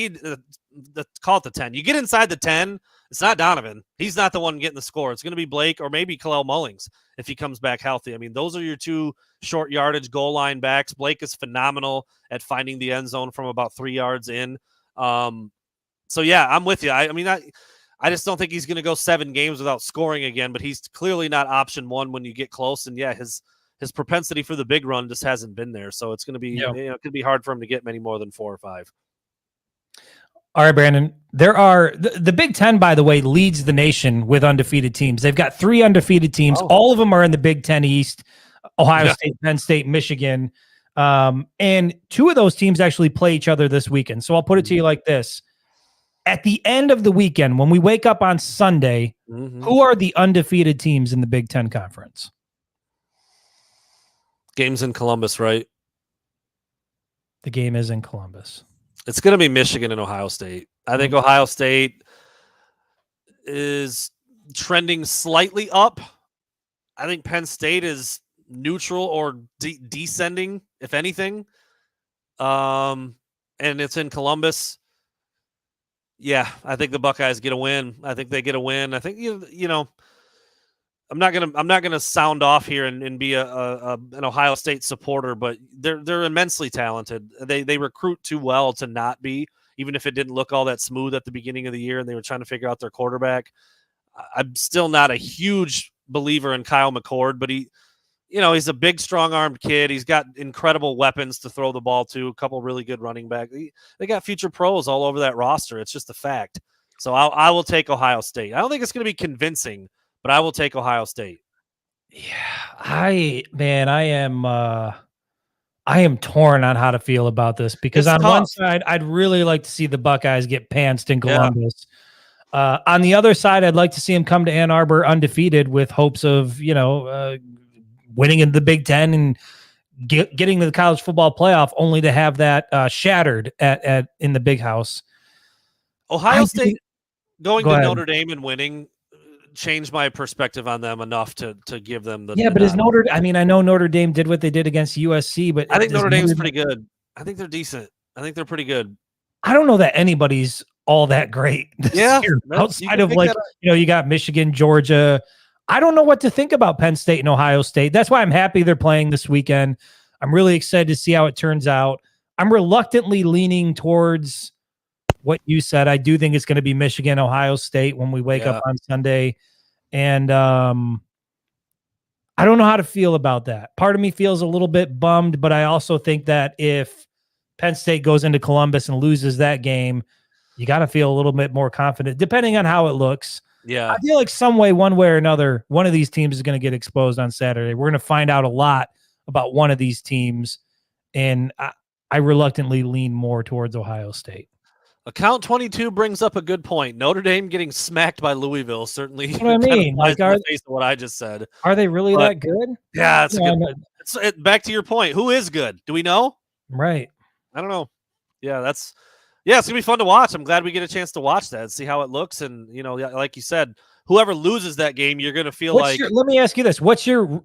call it the 10. You get inside the 10, it's not Donovan. He's not the one getting the score. It's going to be Blake or maybe Khalil Mullings if he comes back healthy. I mean, those are your 2 short yardage goal line backs. Blake is phenomenal at finding the end zone from about 3 yards in. So, yeah, I'm with you. I just don't think he's going to go 7 games without scoring again, but he's clearly not option 1 when you get close. And yeah, his propensity for the big run just hasn't been there. So it's going to be, it could be hard for him to get many more than 4 or 5. All right, Brandon, there are the Big Ten, by the way, leads the nation with undefeated teams. They've got 3 undefeated teams. Oh. All of them are in the Big Ten East, Ohio State, Penn State, Michigan. And 2 of those teams actually play each other this weekend. So I'll put it to you like this. At the end of the weekend, when we wake up on Sunday, who are the undefeated teams in the Big Ten Conference? Game's in Columbus, right? The game is in Columbus. It's going to be Michigan and Ohio State. I think Ohio State is trending slightly up. I think Penn State is neutral or descending, if anything. And it's in Columbus. Yeah, I think the Buckeyes get a win. I think they get a win. I think I'm not gonna sound off here and be an Ohio State supporter, but they're immensely talented. They recruit too well to not be, even if it didn't look all that smooth at the beginning of the year and they were trying to figure out their quarterback. I'm still not a huge believer in Kyle McCord, but he's a big, strong-armed kid. He's got incredible weapons to throw the ball to, a couple really good running backs. They got future pros all over that roster. It's just a fact. So I will take Ohio State. I don't think it's going to be convincing, but I will take Ohio State. Yeah, I am torn on how to feel about this because on one side, I'd really like to see the Buckeyes get pantsed in Columbus. Yeah. On the other side, I'd like to see them come to Ann Arbor undefeated with hopes of, winning in the Big Ten and getting to the college football playoff, only to have that shattered in the big house. Ohio State going to Notre Dame and winning changed my perspective on them enough to give them the. Yeah, but is Notre? I mean, I know Notre Dame did what they did against USC, but I think Notre Dame's pretty good. I think they're decent. I think they're pretty good. I don't know that anybody's all that great this year. Outside of you got Michigan, Georgia. I don't know what to think about Penn State and Ohio State. That's why I'm happy they're playing this weekend. I'm really excited to see how it turns out. I'm reluctantly leaning towards what you said. I do think it's going to be Michigan, Ohio State when we wake up on Sunday. And I don't know how to feel about that. Part of me feels a little bit bummed, but I also think that if Penn State goes into Columbus and loses that game, you got to feel a little bit more confident, depending on how it looks. Yeah, I feel like some way, one way or another, one of these teams is going to get exposed on Saturday. We're going to find out a lot about one of these teams, and I reluctantly lean more towards Ohio State. Account 22 brings up a good point. Notre Dame getting smacked by Louisville certainly What I mean, flies like, in the face of what I just said. are they really But- that good? Yeah, it's a Yeah, good. Back to your point. Who is good? Do we know? right. I don't know. Yeah, it's gonna be fun to watch. I'm glad we get a chance to watch that and see how it looks. And like you said, whoever loses that game, you're gonna feel Let me ask you this: what's your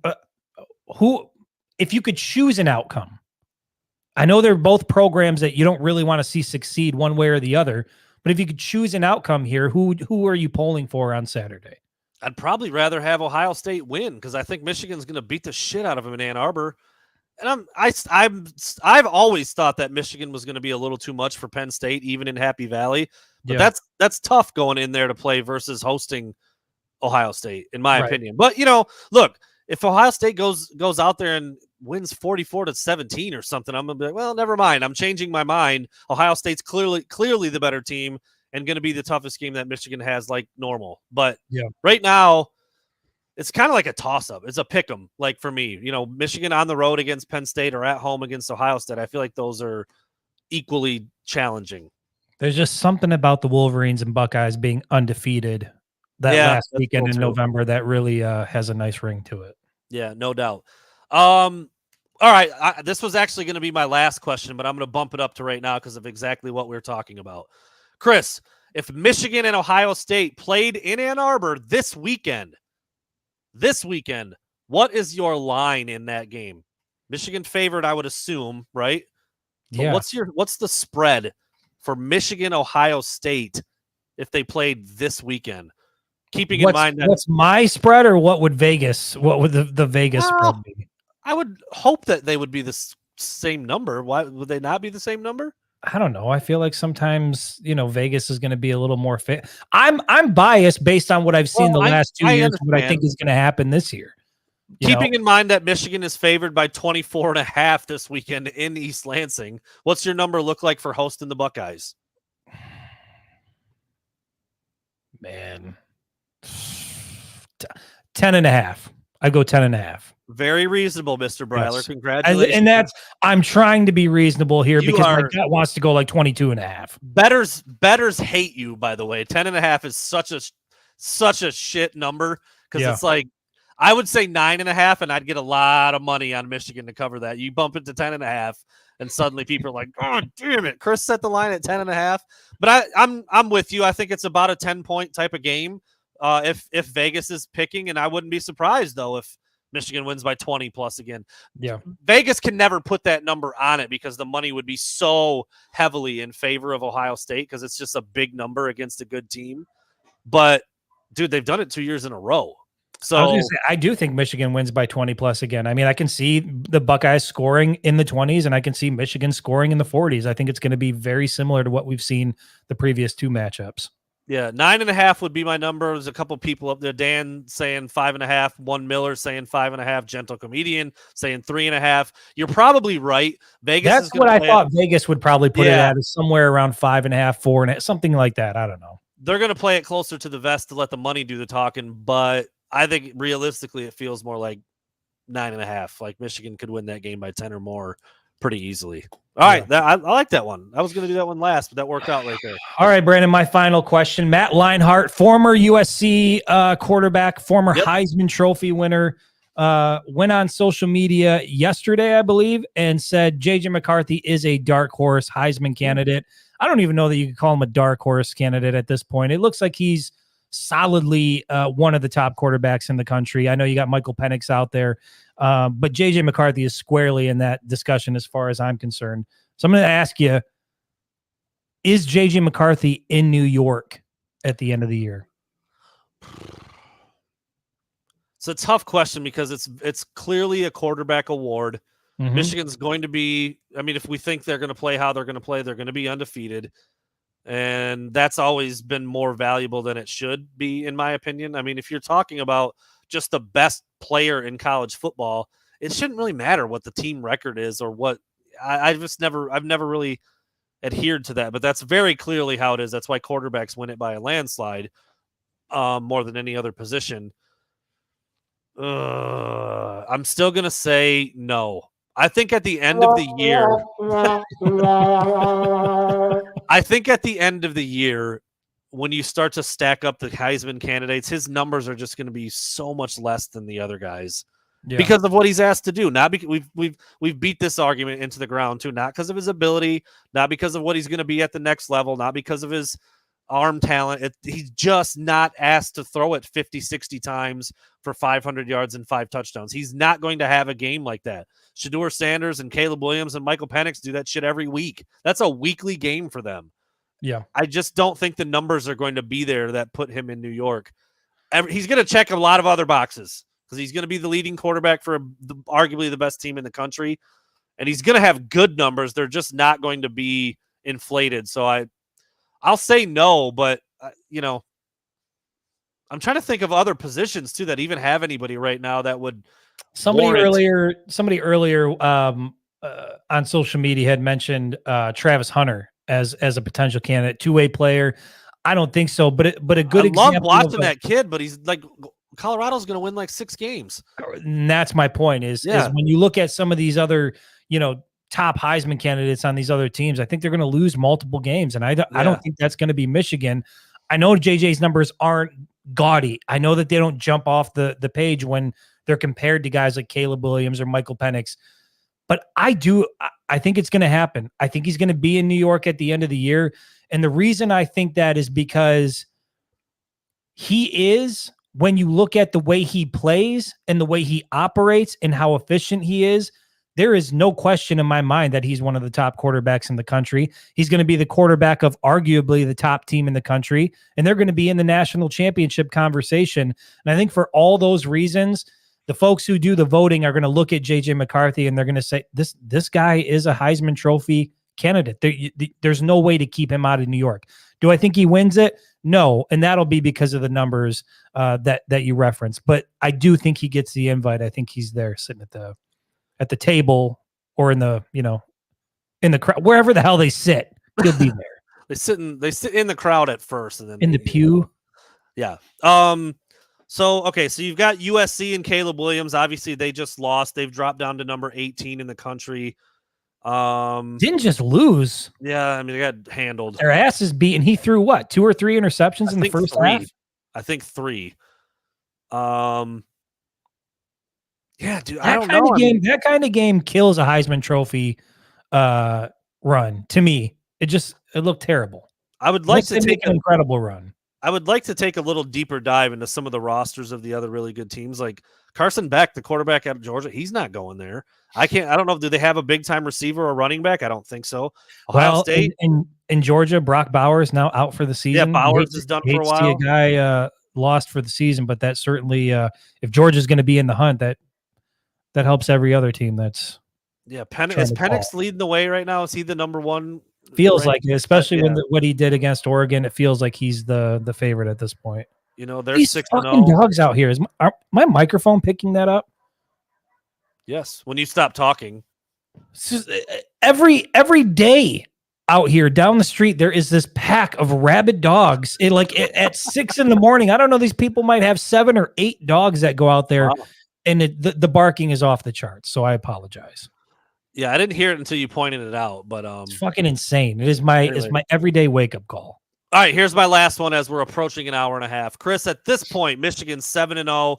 who? If you could choose an outcome, I know they're both programs that you don't really want to see succeed one way or the other. But if you could choose an outcome here, who are you polling for on Saturday? I'd probably rather have Ohio State win because I think Michigan's gonna beat the shit out of them in Ann Arbor. And I've always thought that Michigan was going to be a little too much for Penn State, even in Happy Valley. But that's tough going in there to play versus hosting Ohio State, in my opinion. But look, if Ohio State goes out there and wins 44-17 or something, I'm gonna be like, well, never mind. I'm changing my mind. Ohio State's clearly the better team and going to be the toughest game that Michigan has, like normal. But right now, it's kind of like a toss-up. It's a pick 'em, like for me. Michigan on the road against Penn State or at home against Ohio State. I feel like those are equally challenging. There's just something about the Wolverines and Buckeyes being undefeated last weekend in November that really has a nice ring to it. Yeah, no doubt. All right, this was actually going to be my last question, but I'm going to bump it up to right now because of exactly what we're talking about. Chris, if Michigan and Ohio State played in Ann Arbor this weekend, what is your line in that game? Michigan favored, I would assume, right? But what's the spread for Michigan, Ohio State if they played this weekend? Keeping in mind that what's my spread, or what would the Vegas spread be? I would hope that they would be the same number. Why would they not be the same number? I don't know. I feel like sometimes, Vegas is going to be a little more fit. I'm biased based on what I've seen the last 2 years, what I think is going to happen this year. Keeping in mind that Michigan is favored by 24.5 this weekend in East Lansing, what's your number look like for hosting the Buckeyes? Man, 10.5. I go 10.5. Very reasonable, Mr. Breiler. Yes. Congratulations. And I'm trying to be reasonable here because my gut wants to go like 22.5. Bettors hate you, by the way. 10.5 is such a shit number because it's like, I would say 9.5, and I'd get a lot of money on Michigan to cover that. You bump it to 10.5, and suddenly people are like, "Oh, damn it!" Chris set the line at 10.5, but I'm with you. I think it's about a 10-point type of game. If Vegas is picking, and I wouldn't be surprised though if Michigan wins by 20 plus again. Yeah, Vegas can never put that number on it because the money would be so heavily in favor of Ohio State because it's just a big number against a good team. But dude, they've done it 2 years in a row. So I do think Michigan wins by 20 plus again. I mean, I can see the Buckeyes scoring in the 20s, and I can see Michigan scoring in the 40s. I think it's going to be very similar to what we've seen the previous two matchups. Yeah, 9.5 would be my number. There's a couple people up there. Dan saying 5.5. One Miller saying 5.5. Gentle Comedian saying 3.5. You're probably right. Vegas. That's what I thought Vegas would probably put it at, is somewhere around 5.5, 4.5, something like that. I don't know. They're going to play it closer to the vest to let the money do the talking, but I think realistically it feels more like 9.5. Like Michigan could win that game by 10 or more pretty easily. All right. I like that one. I was going to do that one last, but that worked out right there. All right, Brandon, my final question. Matt Leinart, former USC quarterback, former Heisman Trophy winner, went on social media yesterday, I believe, and said J.J. McCarthy is a dark horse Heisman candidate. I don't even know that you could call him a dark horse candidate at this point. It looks like he's solidly one of the top quarterbacks in the country. I know you got Michael Penix out there, but J.J. McCarthy is squarely in that discussion as far as I'm concerned. So I'm going to ask you, is J.J. McCarthy in New York at the end of the year? It's a tough question because it's clearly a quarterback award. Mm-hmm. Michigan's going to be, I mean, if we think they're going to play how they're going to play, they're going to be undefeated. And that's always been more valuable than it should be, in my opinion. I mean, if you're talking about just the best player in college football, it shouldn't really matter what the team record is or what. I've never really adhered to that, but that's very clearly how it is. That's why quarterbacks win it by a landslide more than any other position. I'm still going to say no. I think at the end of the year, I think at the end of the year, when you start to stack up the Heisman candidates, his numbers are just going to be so much less than the other guys because of what he's asked to do. Not because we've beat this argument into the ground too, not because of his ability, not because of what he's going to be at the next level, not because of his arm talent. He's just not asked to throw it 50, 60 times for 500 yards and 5 touchdowns. He's not going to have a game like that. Shedeur Sanders and Caleb Williams and Michael Penix do that shit every week. That's a weekly game for them. Yeah. I just don't think the numbers are going to be there that put him in New York. He's going to check a lot of other boxes because he's going to be the leading quarterback for arguably the best team in the country. And he's going to have good numbers. They're just not going to be inflated. So I'll say no, but I'm trying to think of other positions too that even have anybody right now that would. Somebody earlier on social media had mentioned Travis Hunter as a potential candidate, two-way player. I don't think so, but a good example. I love watching that kid, but he's like Colorado's going to win like 6 games. And that's my point is when you look at some of these other, top Heisman candidates on these other teams, I think they're going to lose multiple games. And I don't think that's going to be Michigan. I know JJ's numbers aren't gaudy. I know that they don't jump off the page when they're compared to guys like Caleb Williams or Michael Penix. But I think it's going to happen. I think he's going to be in New York at the end of the year. And the reason I think that is because he is, when you look at the way he plays and the way he operates and how efficient he is, there is no question in my mind that he's one of the top quarterbacks in the country. He's going to be the quarterback of arguably the top team in the country, and they're going to be in the national championship conversation. And I think for all those reasons, the folks who do the voting are going to look at JJ McCarthy and they're going to say, this guy is a Heisman Trophy candidate. There's no way to keep him out of New York. Do I think he wins it? No. And that'll be because of the numbers that you referenced. But I do think he gets the invite. I think he's there sitting at the table or in the crowd, wherever the hell they sit. He'll be there. They sit in the crowd at first and then in the pew. Yeah. So you've got USC and Caleb Williams. Obviously, they just lost. They've dropped down to number 18 in the country. Didn't just lose. Yeah, I mean, they got handled. Their ass is beaten. He threw what, 2 or 3 interceptions in the first half? I think 3. Yeah, dude, I don't know. That kind of game kills a Heisman Trophy run. To me, it looked terrible. I would like to take an incredible run. I would like to take a little deeper dive into some of the rosters of the other really good teams, like Carson Beck, the quarterback out of Georgia. He's not going there. I don't know. Do they have a big time receiver or running back? I don't think so. Ohio State in Georgia, Brock Bowers now out for the season. Yeah, Bowers is done for a while. A guy lost for the season, but that certainly, if Georgia's going to be in the hunt, that helps every other team. That's is Penix leading the way right now? Is he the number one? Feels like it, especially when what he did against Oregon. It feels like he's the favorite at this point. They're 6-0. Dogs out here. Is my microphone picking that up? Yes. When you stop talking, every day out here down the street, there is this pack of rabid dogs. At 6 a.m. I don't know. These people might have 7 or 8 dogs that go out there, and the barking is off the charts. So I apologize. Yeah, I didn't hear it until you pointed it out, but it's fucking insane. It is my everyday wake up call. All right, here's my last one as we're approaching an hour and a half. Chris, at this point, Michigan's 7-0,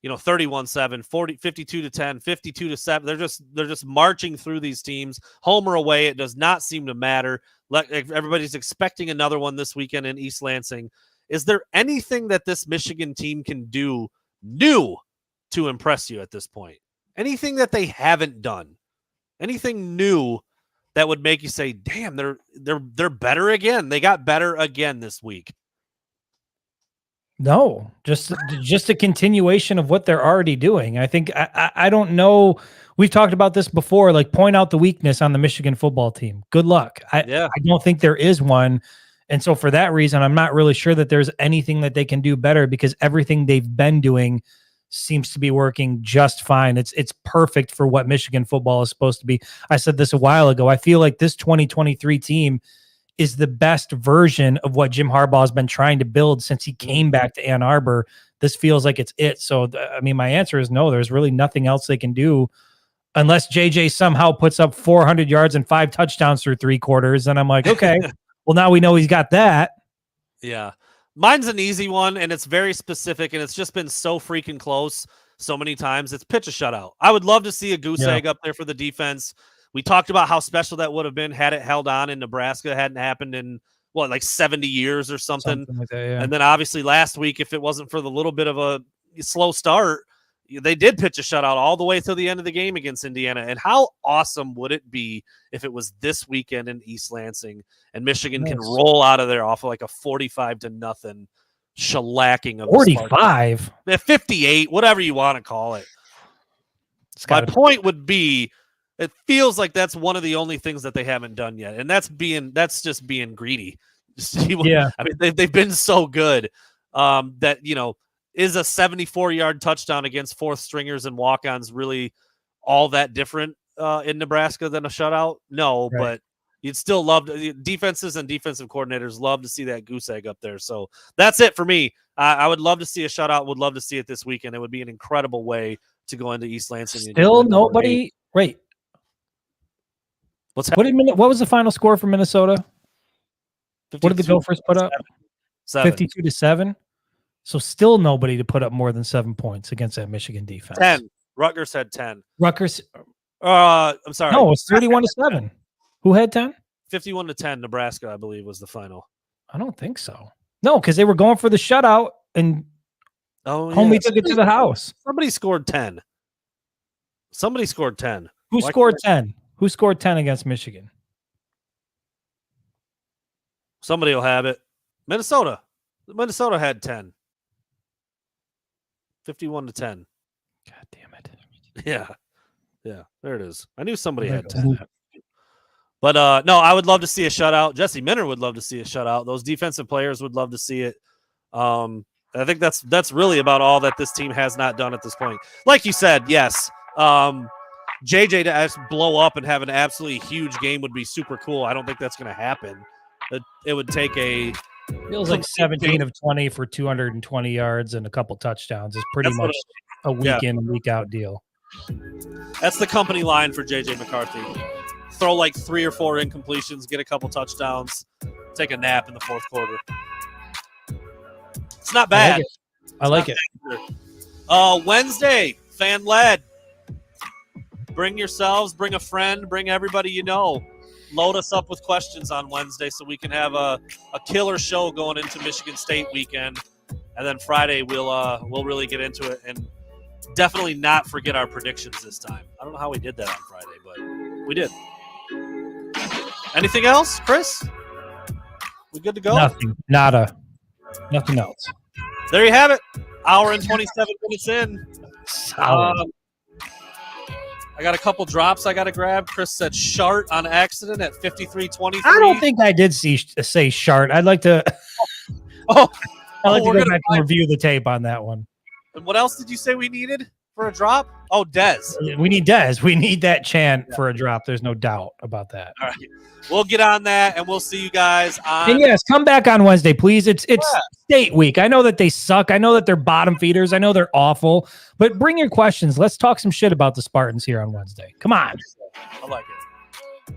31-7, 52-10, 52-7. They're just marching through these teams, home or away. It does not seem to matter. Everybody's expecting another one this weekend in East Lansing. Is there anything that this Michigan team can do new to impress you at this point? Anything that they haven't done? Anything new that would make you say, "Damn, they're better again. They got better again this week." No, just a continuation of what they're already doing. I think I don't know. We've talked about this before. Like, point out the weakness on the Michigan football team. Good luck. I don't think there is one, and so for that reason, I'm not really sure that there's anything that they can do better because everything they've been doing seems to be working just fine. It's perfect for what Michigan football is supposed to be. I said this a while ago. I feel like this 2023 team is the best version of what Jim Harbaugh has been trying to build since he came back to Ann Arbor. This feels like it's it. So, I mean, my answer is no. There's really nothing else they can do unless JJ somehow puts up 400 yards and 5 touchdowns through 3 quarters. And I'm like, okay, Well, now we know he's got that. Yeah. Mine's an easy one, and it's very specific, and it's just been so freaking close so many times. It's pitch a shutout. I would love to see a goose egg up there for the defense. We talked about how special that would have been had it held on in Nebraska. It hadn't happened in, like 70 years or something. Like that, yeah. And then obviously last week, if it wasn't for the little bit of a slow start, they did pitch a shutout all the way to the end of the game against Indiana. And how awesome would it be if it was this weekend in East Lansing and Michigan can roll out of there off of like a 45-0 shellacking of 45, 58, whatever you want to call it. My point would be, it feels like that's one of the only things that they haven't done yet, and that's just being greedy. Yeah, I mean they've been so good that is a 74-yard touchdown against fourth stringers and walk-ons really all that different in Nebraska than a shutout? No, right. But you'd still love defenses and defensive coordinators love to see that goose egg up there. So that's it for me. I would love to see a shutout. Would love to see it this weekend. It would be an incredible way to go into East Lansing. Still nobody. Wait. What was the final score for Minnesota? 52, what did the Gophers put up? 52-7. So still nobody to put up more than 7 points against that Michigan defense. 10. Rutgers had 10. Rutgers. I'm sorry. No, it's 31-7. Who had 10? 51-10. Nebraska, I believe, was the final. I don't think so. No, because they were going for the shutout and Homie took it to the house. Somebody scored 10. Who scored 10? Who scored 10 against Michigan? Somebody will have it. Minnesota. Minnesota had 10. 51-10. God damn it. Yeah. There it is. I knew somebody had 10. But no, I would love to see a shutout. Jesse Minter would love to see a shutout. Those defensive players would love to see it. I think that's really about all that this team has not done at this point. Like you said, yes. JJ to blow up and have an absolutely huge game would be super cool. I don't think that's going to happen. It would take feels like 17 of 20 for 220 yards and a couple touchdowns is pretty much a week in, week out deal. That's the company line for JJ McCarthy. Throw like 3 or 4 incompletions, get a couple touchdowns, take a nap in the fourth quarter. It's not bad. I like it. Wednesday, fan-led. Bring yourselves, bring a friend, bring everybody you know. Load us up with questions on Wednesday so we can have a killer show going into Michigan State weekend. And then Friday we'll really get into it and definitely not forget our predictions this time. I don't know how we did that on Friday, but we did. Anything else, Chris? We good to go? Nothing. Nada. Nothing else. There you have it. Hour and 27 minutes in. I got a couple drops I got to grab. Chris said Shart on accident at 53:23. I don't think I did say Shart. I'd like to. I'd like to go back and review the tape on that one. And what else did you say we needed for a drop? Oh, Dez. We need Dez. We need that chant for a drop. There's no doubt about that. All right. We'll get on that, and we'll see you guys on. And yes, come back on Wednesday, please. It's State Week. I know that they suck. I know that they're bottom feeders. I know they're awful. But bring your questions. Let's talk some shit about the Spartans here on Wednesday. Come on. I like it.